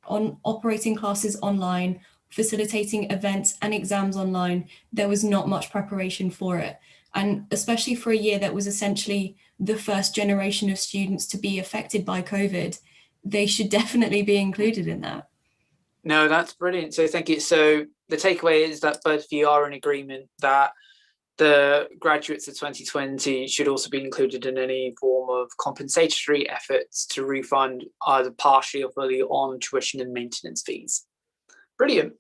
On operating classes online, facilitating events and exams online, there was not much preparation for it. And especially for a year that was essentially the first generation of students to be affected by COVID, they should definitely be included in that. No, that's brilliant. So thank you. So the takeaway is that both of you are in agreement that the graduates of 2020 should also be included in any form of compensatory efforts to refund either partially or fully on tuition and maintenance fees. Brilliant.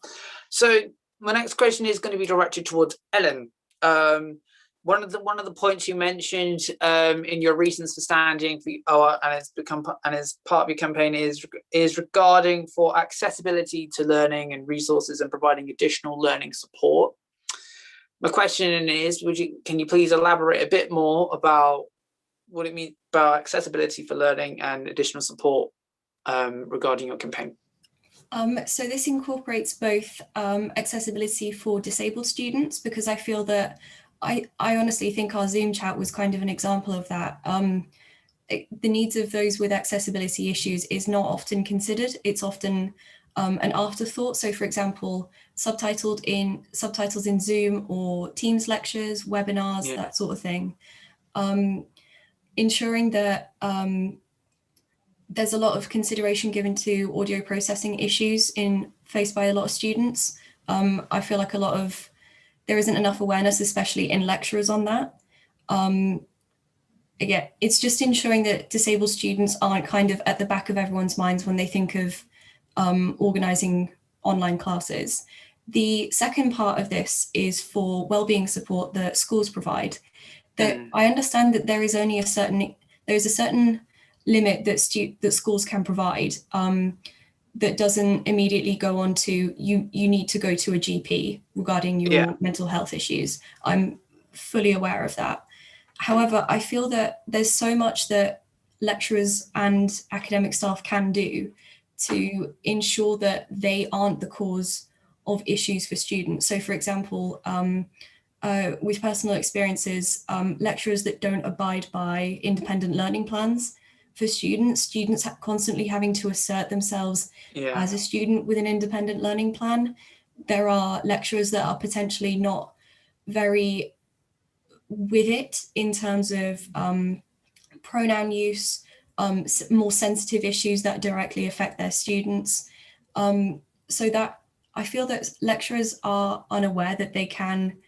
So my next question is going to be directed towards Ellen. One of the points you mentioned in your reasons for standing for and as part of your campaign is regarding for accessibility to learning and resources and providing additional learning support. My question is, can you please elaborate a bit more about what it means about accessibility for learning and additional support regarding your campaign? So this incorporates both accessibility for disabled students, because I feel that I honestly think our Zoom chat was kind of an example of that. The needs of those with accessibility issues is not often considered. It's often an afterthought. So for example, subtitles in Zoom or Teams lectures, webinars, that sort of thing. Ensuring that there's a lot of consideration given to audio processing issues faced by a lot of students. I feel like a lot of there isn't enough awareness, especially in lecturers, on that. Again, it's just ensuring that disabled students aren't kind of at the back of everyone's minds when they think of organising online classes. The second part of this is for wellbeing support that schools provide. That I understand that there is only a certain limit that schools can provide, that doesn't immediately go on to you need to go to a GP regarding your mental health issues. I'm fully aware of that. However, I feel that there's so much that lecturers and academic staff can do to ensure that they aren't the cause of issues for students. So, for example, with personal experiences, lecturers that don't abide by independent learning plans for students constantly having to assert themselves as a student with an independent learning plan. There are lecturers that are potentially not very with it in terms of pronoun use, more sensitive issues that directly affect their students. So that I feel that lecturers are unaware that they can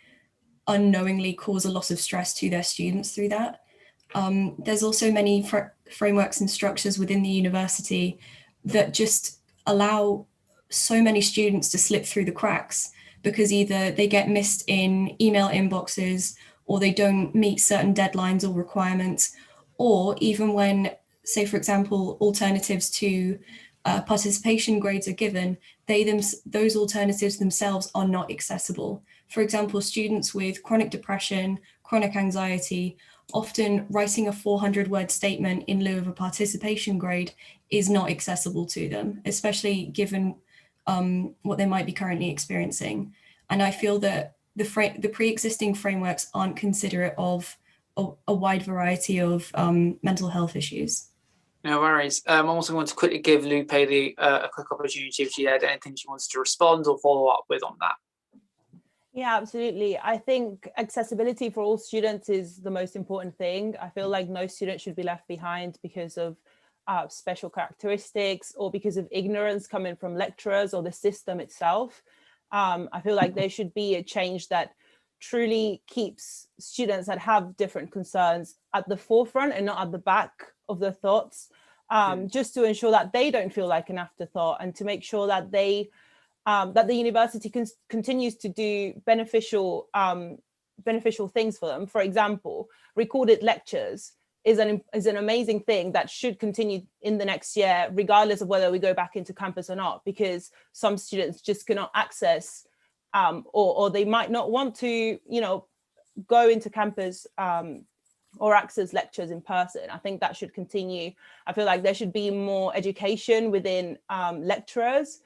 unknowingly cause a lot of stress to their students through that. There's also many frameworks and structures within the university that just allow so many students to slip through the cracks because either they get missed in email inboxes or they don't meet certain deadlines or requirements, or even when, say, for example, alternatives to participation grades are given, those alternatives themselves are not accessible. For example, students with chronic depression, chronic anxiety, often writing a 400-word statement in lieu of a participation grade is not accessible to them, especially given what they might be currently experiencing. And I feel that the pre-existing frameworks aren't considerate of a wide variety of mental health issues. No worries. I also want to quickly give Lupe a quick opportunity if she had anything she wants to respond or follow up with on that. Yeah, absolutely. I think accessibility for all students is the most important thing. I feel like no student should be left behind because of special characteristics or because of ignorance coming from lecturers or the system itself. I feel like there should be a change that truly keeps students that have different concerns at the forefront and not at the back of their thoughts, just to ensure that they don't feel like an afterthought and to make sure that that the university continues to do beneficial things for them. For example, recorded lectures is an amazing thing that should continue in the next year, regardless of whether we go back into campus or not, because some students just cannot access or they might not want to, go into campus or access lectures in person. I think that should continue. I feel like there should be more education within lecturers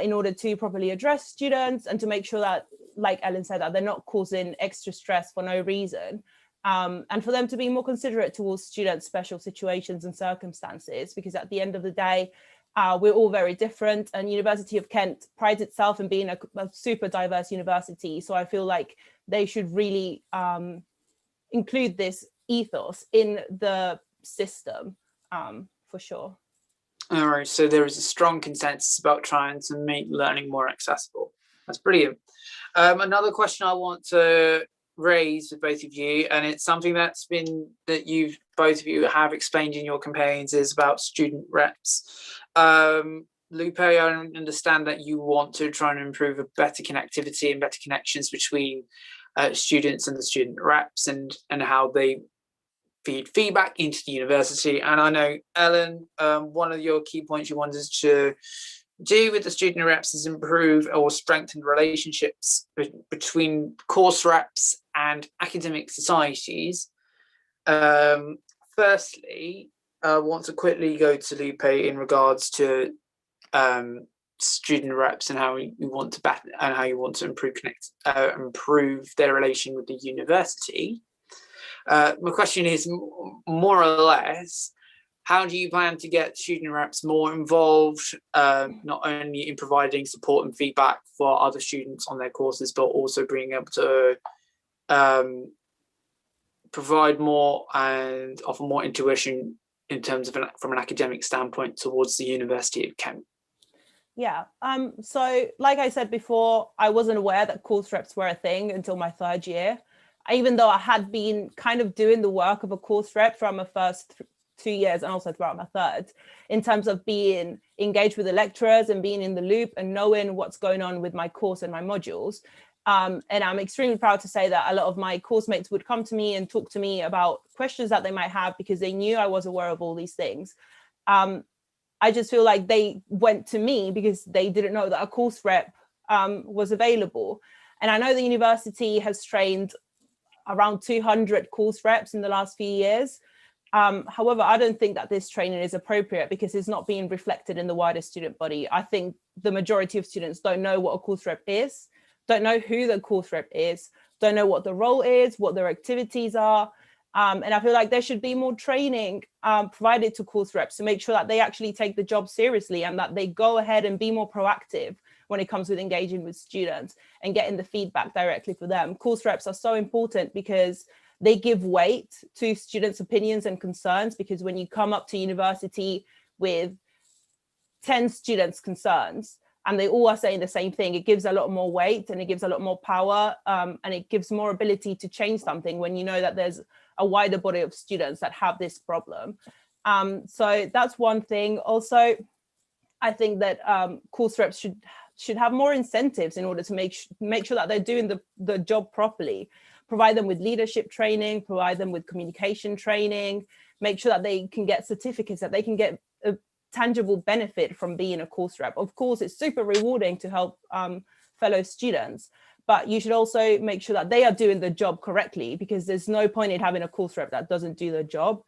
in order to properly address students and to make sure that, like Ellen said, that they're not causing extra stress for no reason. And for them to be more considerate towards students' special situations and circumstances, because at the end of the day, we're all very different, and University of Kent prides itself in being a super diverse university. So I feel like they should really include this ethos in the system for sure. All right, so there is a strong consensus about trying to make learning more accessible. That's brilliant. Another question I want to raise with both of you, and it's something that both of you have explained in your campaigns, is about student reps. Lupe, I understand that you want to try and improve a better connectivity and better connections between students and the student reps and how they feed feedback into the university. And I know, Ellen, one of your key points you wanted to do with the student reps is improve or strengthen relationships between course reps and academic societies. Firstly, I want to quickly go to Lupe in regards to student reps and how you want to improve their relation with the university. My question is more or less, how do you plan to get student reps more involved, not only in providing support and feedback for other students on their courses, but also being able to provide more and offer more intuition in terms of from an academic standpoint towards the University of Kent? Yeah. So like I said before, I wasn't aware that course reps were a thing until my third year. Even though I had been kind of doing the work of a course rep throughout my first 2 years and also throughout my third, in terms of being engaged with the lecturers and being in the loop and knowing what's going on with my course and my modules. And I'm extremely proud to say that a lot of my course mates would come to me and talk to me about questions that they might have because they knew I was aware of all these things. I just feel like they went to me because they didn't know that a course rep was available. And I know the university has trained around 200 course reps in the last few years. However, I don't think that this training is appropriate because it's not being reflected in the wider student body. I think the majority of students don't know what a course rep is, don't know who the course rep is, don't know what the role is, what their activities are. And I feel like there should be more training provided to course reps to make sure that they actually take the job seriously and that they go ahead and be more proactive when it comes with engaging with students and getting the feedback directly for them. Course reps are so important because they give weight to students' opinions and concerns, because when you come up to university with 10 students' concerns, and they all are saying the same thing, it gives a lot more weight and it gives a lot more power, and it gives more ability to change something when you know that there's a wider body of students that have this problem. So that's one thing. Also, I think that course reps should have more incentives in order to make sure that they're doing the job properly. Provide them with leadership training, provide them with communication training, make sure that they can get certificates, that they can get a tangible benefit from being a course rep. Of course, it's super rewarding to help fellow students, but you should also make sure that they are doing the job correctly, because there's no point in having a course rep that doesn't do the job.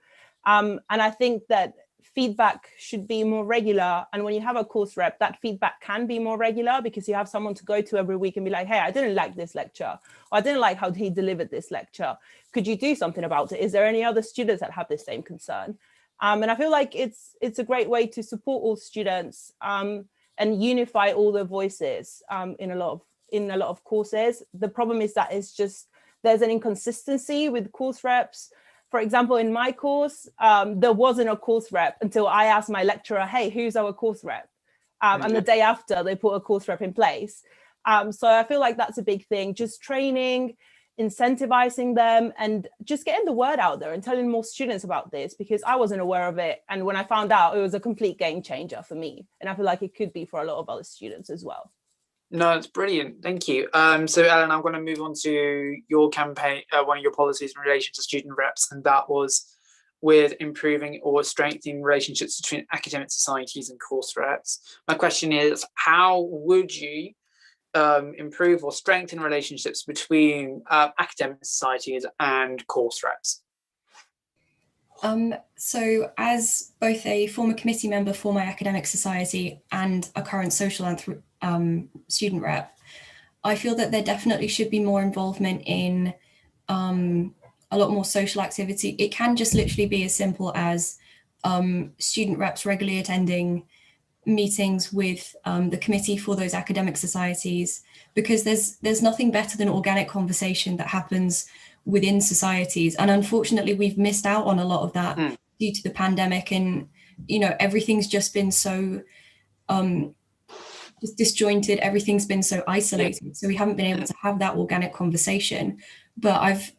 And I think that feedback should be more regular. And when you have a course rep, that feedback can be more regular because you have someone to go to every week and be like, hey, I didn't like this lecture, or I didn't like how he delivered this lecture. Could you do something about it? Is there any other students that have the same concern? And I feel like it's a great way to support all students and unify all the voices in a lot of courses. The problem is that there's an inconsistency with course reps. For example, in my course, there wasn't a course rep until I asked my lecturer, hey, who's our course rep? And the day after, they put a course rep in place. So I feel like that's a big thing, just training, incentivizing them, and just getting the word out there and telling more students about this, because I wasn't aware of it. And when I found out, it was a complete game changer for me. And I feel like it could be for a lot of other students as well. No, it's brilliant. Thank you. So Ellen, I'm going to move on to your campaign, one of your policies in relation to student reps, and that was with improving or strengthening relationships between academic societies and course reps. My question is, how would you improve or strengthen relationships between academic societies and course reps? So as both a former committee member for my academic society and a current social student rep, I feel that there definitely should be more involvement in a lot more social activity. It can just literally be as simple as student reps regularly attending meetings with the committee for those academic societies, because there's nothing better than organic conversation that happens within societies. And unfortunately, we've missed out on a lot of that due to the pandemic. And, everything's just been so just disjointed. Everything's been so isolated. Yeah. So we haven't been able to have that organic conversation. But I've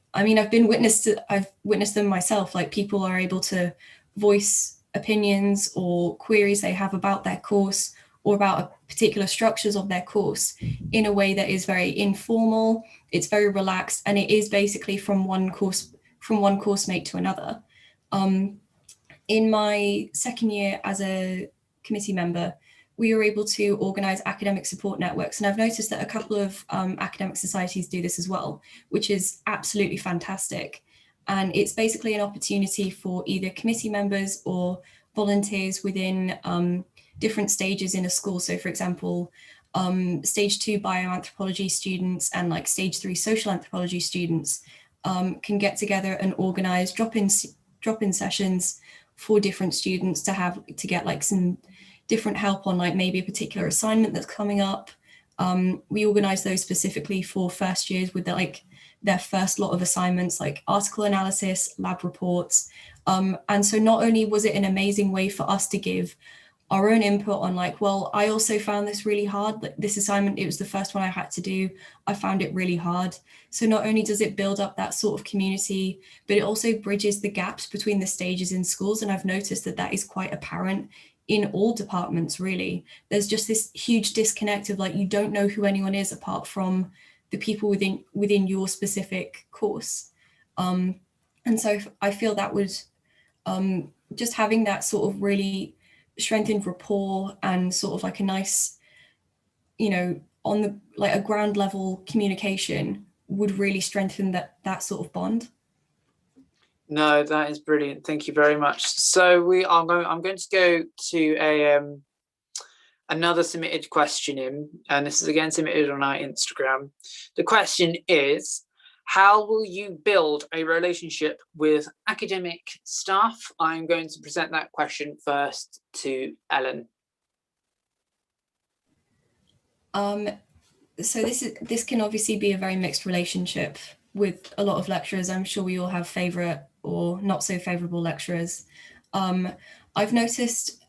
witnessed them myself. Like, people are able to voice opinions or queries they have about their course or about particular structures of their course in a way that is very informal, it's very relaxed, and it is basically from one course mate to another. In my second year as a committee member, we were able to organise academic support networks, and I've noticed that a couple of academic societies do this as well, which is absolutely fantastic. And it's basically an opportunity for either committee members or volunteers within different stages in a school. So for example, stage 2 bioanthropology students and like stage 3 social anthropology students can get together and organize drop-in sessions for different students to get like some different help on like maybe a particular assignment that's coming up. We organize those specifically for first years with their first lot of assignments like article analysis, lab reports. And so not only was it an amazing way for us to give our own input on like, well, I also found this really hard. Like this assignment, it was the first one I had to do. I found it really hard. So not only does it build up that sort of community, but it also bridges the gaps between the stages in schools. And I've noticed that that is quite apparent in all departments, really. There's just this huge disconnect of like, you don't know who anyone is apart from the people within your specific course. And so I feel that would, just having that sort of really strengthened rapport and sort of like a nice, you know, on the like a ground level communication would really strengthen that sort of bond. No, that is brilliant. Thank you very much. So I'm going to go to another submitted question in, and this is again submitted on our Instagram. The question is, how will you build a relationship with academic staff? I'm going to present that question first to Ellen. So this can obviously be a very mixed relationship with a lot of lecturers. I'm sure we all have favourite or not so favourable lecturers. I've noticed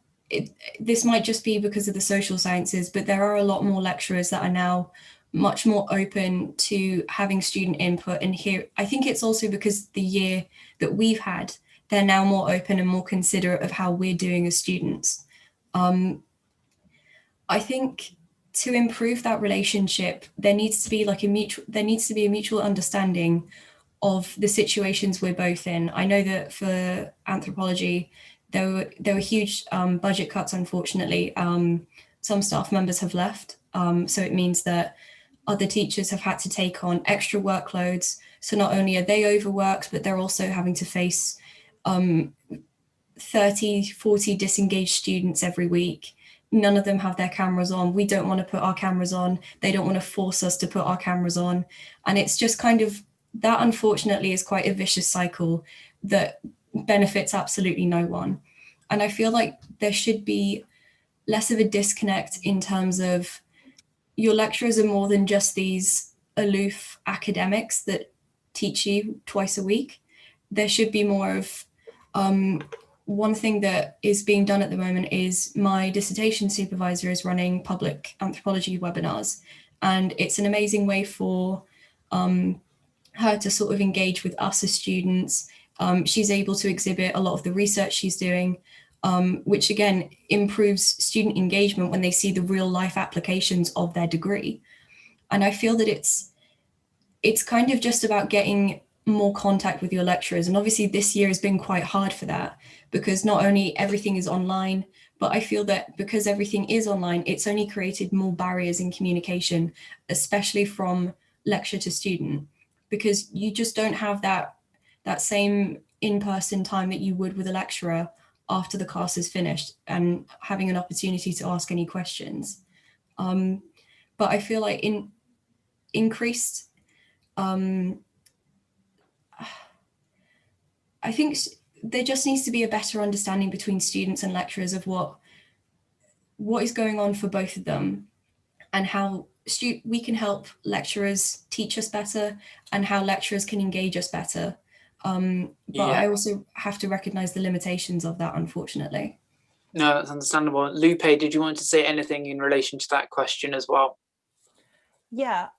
this might just be because of the social sciences, but there are a lot more lecturers that are now much more open to having student input. And here, I think it's also because the year that we've had, they're now more open and more considerate of how we're doing as students. I think to improve that relationship, there needs to be a mutual understanding of the situations we're both in. I know that for anthropology, there were huge budget cuts, unfortunately. Some staff members have left. So it means that other teachers have had to take on extra workloads. So not only are they overworked, but they're also having to face 30, 40 disengaged students every week. None of them have their cameras on. We don't want to put our cameras on. They don't want to force us to put our cameras on. And it's just kind of, that unfortunately is quite a vicious cycle that benefits absolutely no one. And I feel like there should be less of a disconnect in terms of your lecturers are more than just these aloof academics that teach you twice a week. There should be more of, one thing that is being done at the moment is my dissertation supervisor is running public anthropology webinars. And it's an amazing way for her to sort of engage with us as students. She's able to exhibit a lot of the research she's doing, which again improves student engagement when they see the real life applications of their degree. And I feel that it's kind of just about getting more contact with your lecturers. And obviously this year has been quite hard for that, because not only everything is online, but I feel that because everything is online, it's only created more barriers in communication, especially from lecturer to student, because you just don't have that same in-person time that you would with a lecturer after the class is finished and having an opportunity to ask any questions. But I feel like increased, I think there just needs to be a better understanding between students and lecturers of what is going on for both of them, and how we can help lecturers teach us better and how lecturers can engage us better. But I also have to recognize the limitations of that, unfortunately. No, that's understandable. Lupe, did you want to say anything in relation to that question as well? Yeah,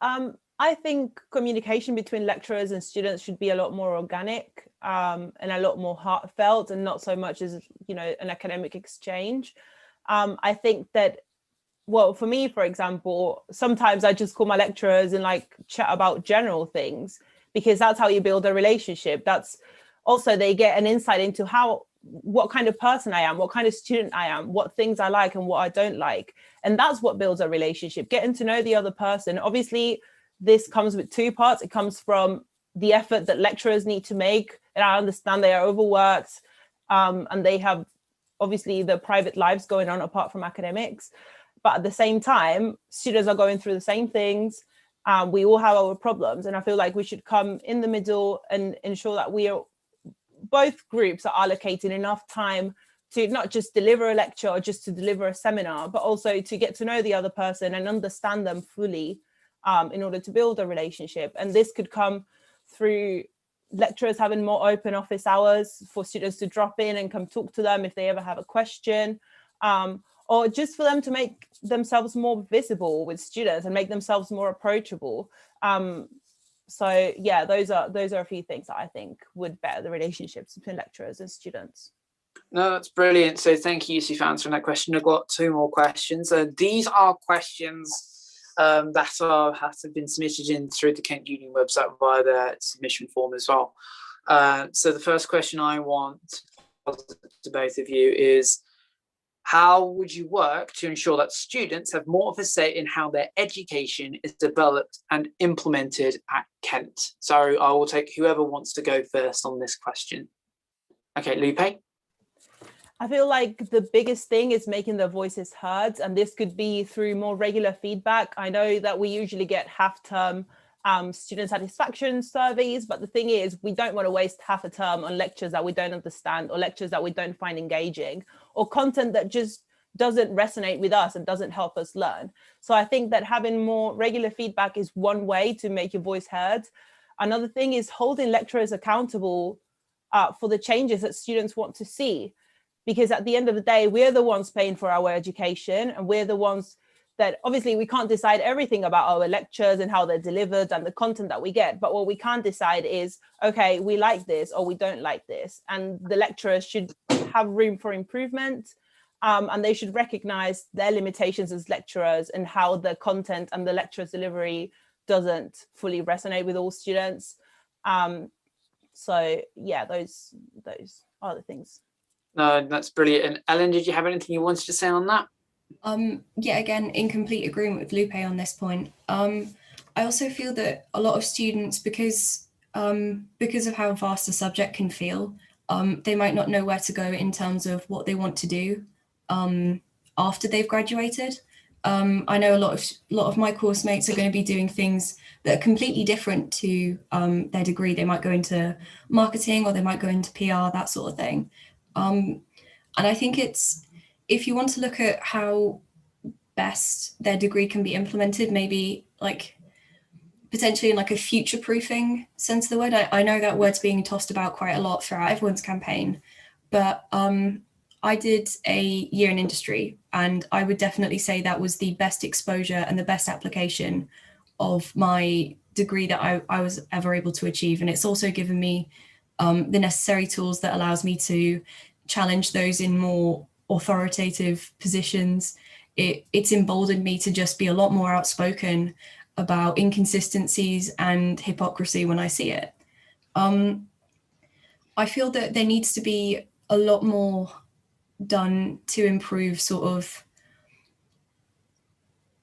I think communication between lecturers and students should be a lot more organic and a lot more heartfelt, and not so much as, you know, an academic exchange. I think that, well, for me, for example, sometimes I just call my lecturers and like chat about general things, because that's how you build a relationship. That's also, they get an insight into what kind of person I am, what kind of student I am, what things I like and what I don't like. And that's what builds a relationship, getting to know the other person. Obviously, this comes with two parts. It comes from the effort that lecturers need to make. And I understand they are overworked and they have obviously the private lives going on apart from academics. But at the same time, students are going through the same things. We all have our problems. And I feel like we should come in the middle and ensure that both groups are allocating enough time to not just deliver a lecture or just to deliver a seminar, but also to get to know the other person and understand them fully in order to build a relationship. And this could come through lecturers having more open office hours for students to drop in and come talk to them if they ever have a question, or just for them to make themselves more visible with students and make themselves more approachable. So yeah, those are a few things that I think would better the relationships between lecturers and students. No, that's brilliant. So thank you, Yusuf, for answering that question. I've got two more questions. These are questions that have been submitted in through the Kent Union website via the submission form as well. So the first question I want to both of you is, how would you work to ensure that students have more of a say in how their education is developed and implemented at Kent? So I will take whoever wants to go first on this question. Okay, Lupe? I feel like the biggest thing is making their voices heard, and this could be through more regular feedback. I know that we usually get half-term student satisfaction surveys, but the thing is, we don't want to waste half a term on lectures that we don't understand, or lectures that we don't find engaging, or content that just doesn't resonate with us and doesn't help us learn. So I think that having more regular feedback is one way to make your voice heard. Another thing is holding lecturers accountable for the changes that students want to see. Because at the end of the day, we're the ones paying for our education, and we're the ones that, obviously we can't decide everything about our lectures and how they're delivered and the content that we get. But what we can decide is, okay, we like this or we don't like this. And the lecturers should have room for improvement, and they should recognize their limitations as lecturers and how the content and the lecturer's delivery doesn't fully resonate with all students. So yeah, those are the things. No, that's brilliant. And Ellen, did you have anything you wanted to say on that? Yeah, again, in complete agreement with Lupe on this point. I also feel that a lot of students, because of how vast the subject can feel, they might not know where to go in terms of what they want to do after they've graduated. I know a lot of my course mates are going to be doing things that are completely different to their degree. They might go into marketing, or they might go into PR, that sort of thing. And I think if you want to look at how best their degree can be implemented, maybe like potentially in like a future-proofing sense of the word. I know that word's being tossed about quite a lot throughout everyone's campaign, but I did a year in industry, and I would definitely say that was the best exposure and the best application of my degree that I was ever able to achieve. And it's also given me the necessary tools that allows me to challenge those in more authoritative positions. It's emboldened me to just be a lot more outspoken about inconsistencies and hypocrisy when I see it. I feel that there needs to be a lot more done to improve sort of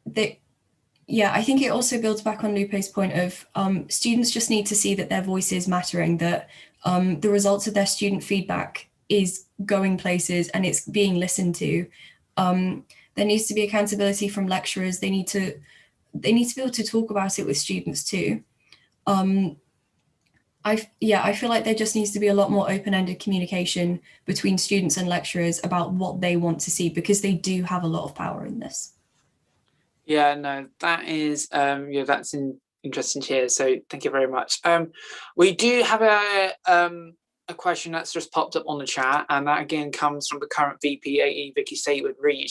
the, yeah, I think it also builds back on Lupe's point of students just need to see that their voice is mattering, that the results of their student feedback is going places and it's being listened to. There needs to be accountability from lecturers. They need to be able to talk about it with students too. I feel like there just needs to be a lot more open-ended communication between students and lecturers about what they want to see, because they do have a lot of power in this. Yeah, no, that is that's interesting to hear. So thank you very much. We do have a question that's just popped up on the chat, and that again comes from the current VP AE, Vicky Saywood-Reid.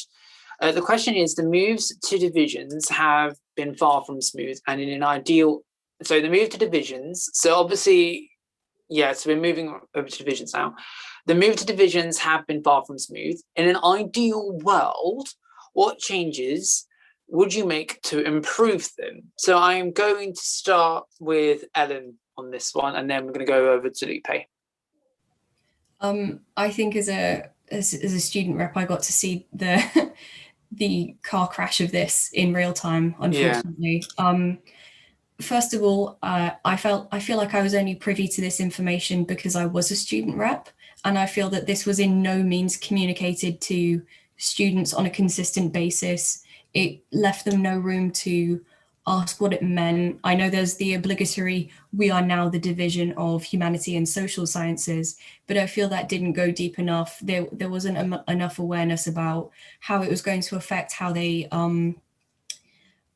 The question is, the moves to divisions have been far from smooth, and in an ideal, so the move to divisions, so obviously, yeah, so we're moving over to divisions now. The move to divisions have been far from smooth. In an ideal world, what changes would you make to improve them? So I'm going to start with Ellen on this one, and then we're going to go over to Lupe. I think as a student rep, I got to see the car crash of this in real time, unfortunately. Yeah. First of all, I feel like I was only privy to this information because I was a student rep, and I feel that this was in no means communicated to students on a consistent basis. It left them no room to ask what it meant. I know there's the obligatory, we are now the division of humanity and social sciences, but I feel that didn't go deep enough. There wasn't enough awareness about how it was going to affect how they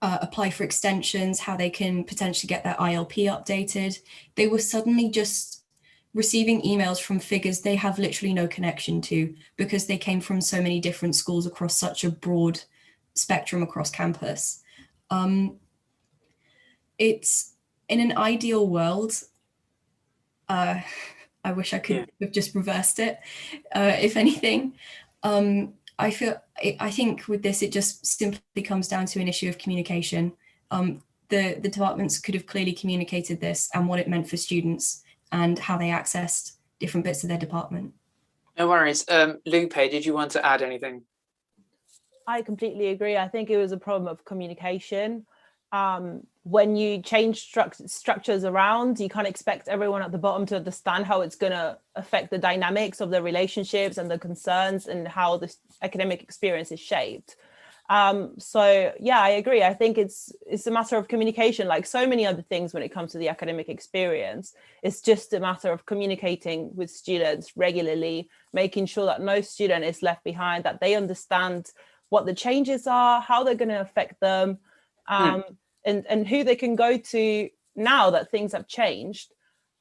apply for extensions, how they can potentially get their ILP updated. They were suddenly just receiving emails from figures they have literally no connection to because they came from so many different schools across such a broad spectrum across campus. It's in an ideal world, I wish I could have just reversed it, if anything. I think with this, it just simply comes down to an issue of communication. The departments could have clearly communicated this and what it meant for students and how they accessed different bits of their department. No worries. Lupe, did you want to add anything? I completely agree. I think it was a problem of communication. When you change structures around, you can't expect everyone at the bottom to understand how it's going to affect the dynamics of the relationships and the concerns and how the academic experience is shaped. So yeah, I agree. I think it's a matter of communication, like so many other things when it comes to the academic experience. It's just a matter of communicating with students regularly, making sure that no student is left behind, that they understand what the changes are, how they're going to affect them, and who they can go to now that things have changed.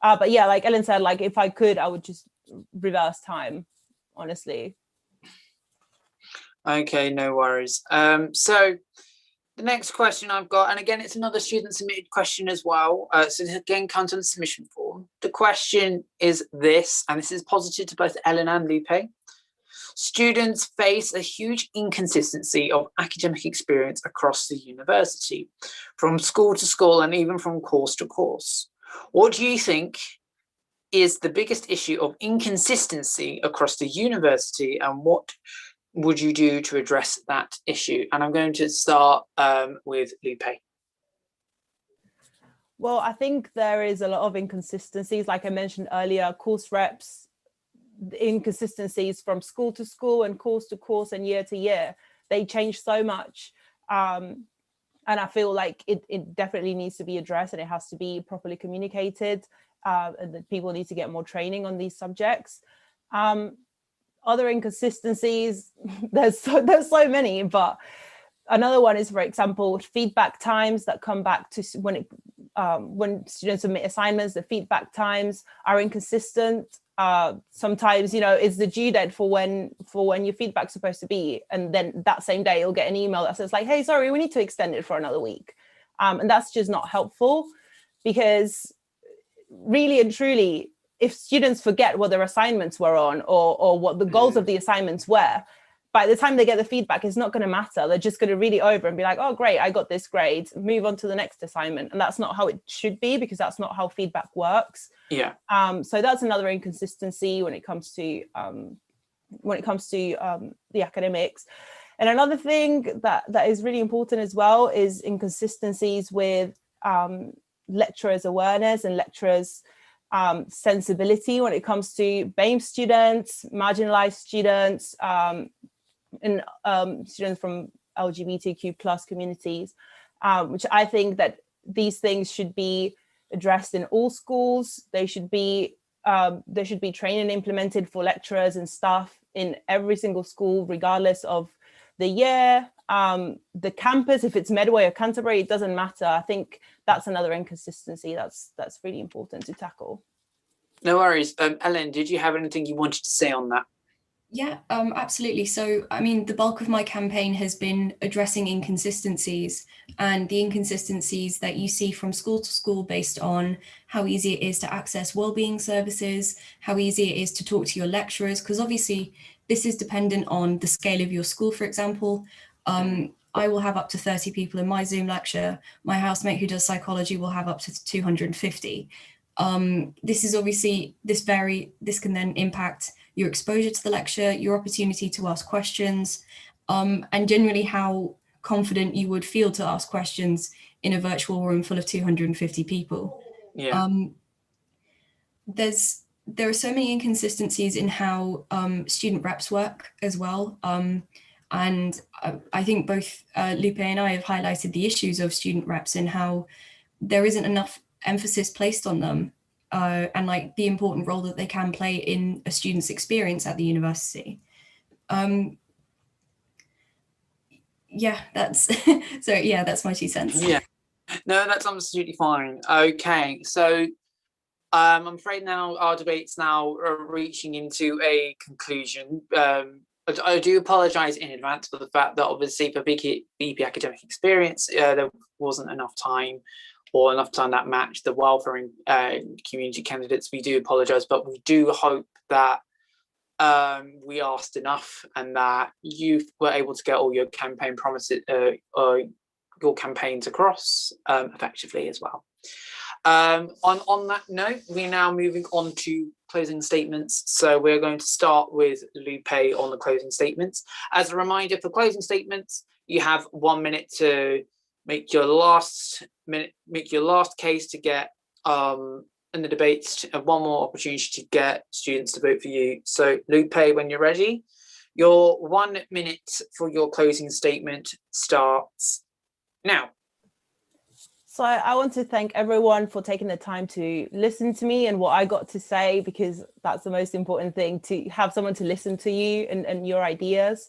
But yeah, like Ellen said, like if I could, I would just reverse time, honestly. Okay, no worries. So the next question I've got, and again, it's another student submitted question as well. So this again comes on the submission form. The question is this, and this is posited to both Ellen and Lupe. Students face a huge inconsistency of academic experience across the university, from school to school and even from course to course. What do you think is the biggest issue of inconsistency across the university, and what would you do to address that issue? And I'm going to start with Lupe. Well, I think there is a lot of inconsistencies. Like I mentioned earlier, course reps, inconsistencies from school to school and course to course and year to year. They change so much. And I feel like it definitely needs to be addressed, and it has to be properly communicated. And that people need to get more training on these subjects. Other inconsistencies, there's so many, but another one is, for example, feedback times that come back to when students submit assignments. The feedback times are inconsistent. Sometimes, it's the due date for when your feedback's supposed to be, and then that same day you'll get an email that says like, hey, sorry, we need to extend it for another week. And that's just not helpful, because really and truly, if students forget what their assignments were on or what the goals of the assignments were, by the time they get the feedback, it's not going to matter. They're just going to read it over and be like, oh, great, I got this grade, move on to the next assignment. And that's not how it should be, because that's not how feedback works. Yeah. So that's another inconsistency when it comes to the academics. And another thing that is really important as well is inconsistencies with lecturers' awareness and lecturers' sensibility when it comes to BAME students, marginalized students, and students from LGBTQ plus communities, which I think that these things should be addressed in all schools. There should be training implemented for lecturers and staff in every single school, regardless of the year, the campus. If it's Medway or Canterbury, it doesn't matter. I think that's another inconsistency that's really important to tackle. No worries. Ellen, did you have anything you wanted to say on that? Yeah, absolutely. So, I mean, the bulk of my campaign has been addressing inconsistencies, and the inconsistencies that you see from school to school based on how easy it is to access wellbeing services, how easy it is to talk to your lecturers, because obviously this is dependent on the scale of your school. For example, I will have up to 30 people in my Zoom lecture. My housemate who does psychology will have up to 250. This is obviously, this can then impact your exposure to the lecture, your opportunity to ask questions, and generally how confident you would feel to ask questions in a virtual room full of 250 people. Yeah. There are so many inconsistencies in how student reps work as well. And I think both Lupe and I have highlighted the issues of student reps and how there isn't enough emphasis placed on them. And like the important role that they can play in a student's experience at the university. Yeah, that's that's my 2 cents. Yeah, no, that's absolutely fine. Okay, so I'm afraid now our debate's now reaching into a conclusion. I do apologise in advance for the fact that obviously for BP academic experience, there wasn't enough time or enough time that matched the welfare and community candidates. We do apologise, but we do hope that we asked enough and that you were able to get all your campaign promises, your campaigns across effectively as well. On that note, we're now moving on to closing statements. So we're going to start with Lupe on the closing statements. As a reminder, for closing statements, you have 1 minute to make your last case to get in the debates, one more opportunity to get students to vote for you. So Lupe, when you're ready, your 1 minute for your closing statement starts now. So I want to thank everyone for taking the time to listen to me and what I got to say, because that's the most important thing, to have someone to listen to you and your ideas.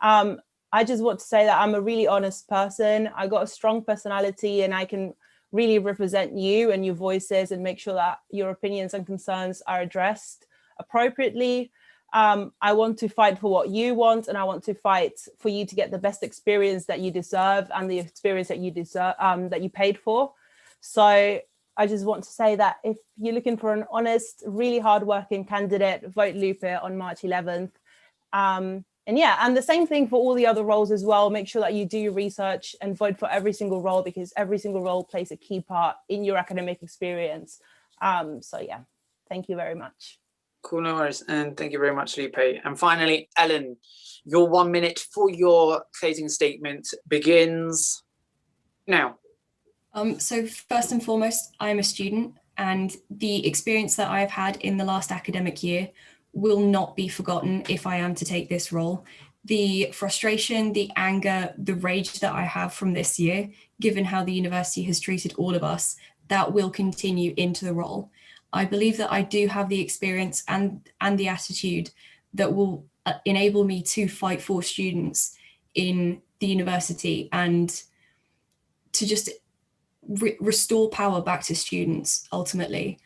I just want to say that I'm a really honest person. I got a strong personality and I can really represent you and your voices and make sure that your opinions and concerns are addressed appropriately. I want to fight for what you want, and I want to fight for you to get the best experience that you deserve and the experience that you deserve, that you paid for. So I just want to say that if you're looking for an honest, really hardworking candidate, vote Lupe on March 11th. And the same thing for all the other roles as well. Make sure that you do your research and vote for every single role, because every single role plays a key part in your academic experience. Thank you very much. Cool, no worries, and thank you very much, Lupe. And finally, Ellen, your 1 minute for your closing statement begins now. So first and foremost, I'm a student, and the experience that I've had in the last academic year will not be forgotten if I am to take this role. The frustration, the anger, the rage that I have from this year, given how the university has treated all of us, that will continue into the role. I believe that I do have the experience and the attitude that will enable me to fight for students in the university and to just restore power back to students, ultimately.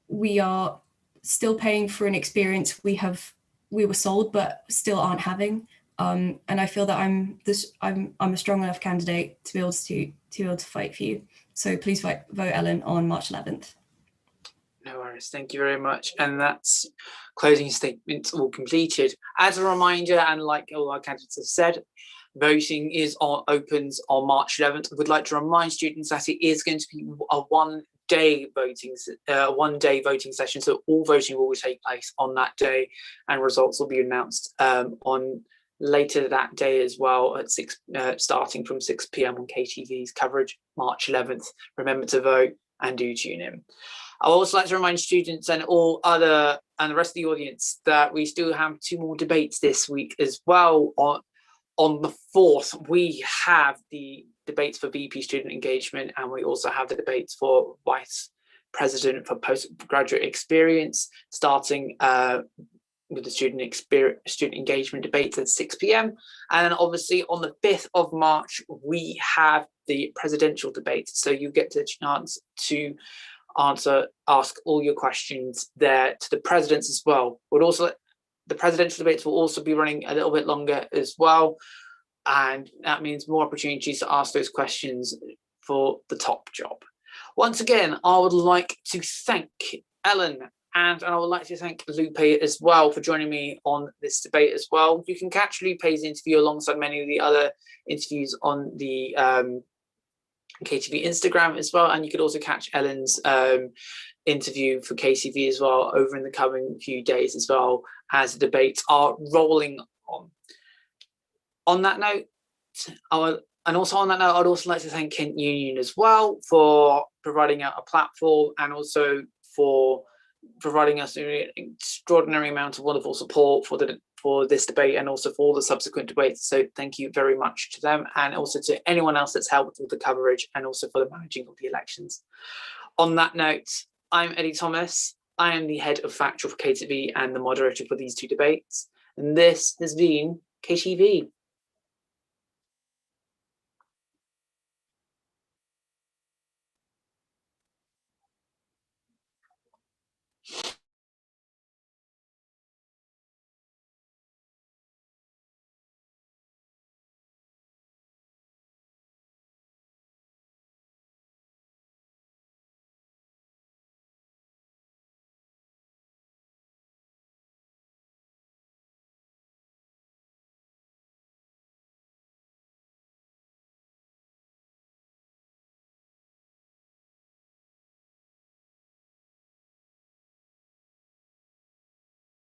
We are still paying for an experience we were sold but still aren't having. And I feel that I'm a strong enough candidate to be able to fight for you. So please vote Ellen on March 11th. No worries, thank you very much. And that's closing statements all completed. As a reminder, and like all our candidates have said, voting opens on March 11th. I would like to remind students that it is going to be a one-day voting session. So all voting will take place on that day, and results will be announced on later that day as well at starting from 6 p.m. on KTV's coverage, March 11th. Remember to vote and do tune in. I would also like to remind students and the rest of the audience that we still have 2 more debates this week as well. On the 4th, we have the debates for VP student engagement, and we also have the debates for Vice President for postgraduate experience, starting with the student engagement debates at 6 p.m. And then obviously on the 5th of March, we have the presidential debates. So you get the chance to ask all your questions there to the presidents as well. The presidential debates will also be running a little bit longer as well. And that means more opportunities to ask those questions for the top job. Once again, I would like to thank Ellen, and I would like to thank Lupe as well for joining me on this debate as well. You can catch Lupe's interview alongside many of the other interviews on the KTV Instagram as well, and you could also catch Ellen's interview for KTV as well over in the coming few days as well, as the debates are rolling on. On that note, I'd also like to thank Kent Union as well for providing out a platform and also for providing us an extraordinary amount of wonderful support for this debate and also for all the subsequent debates. So thank you very much to them, and also to anyone else that's helped with the coverage and also for the managing of the elections. On that note, I'm Eddie Thomas. I am the head of Factual for KTV and the moderator for these 2 debates. And this has been KTV.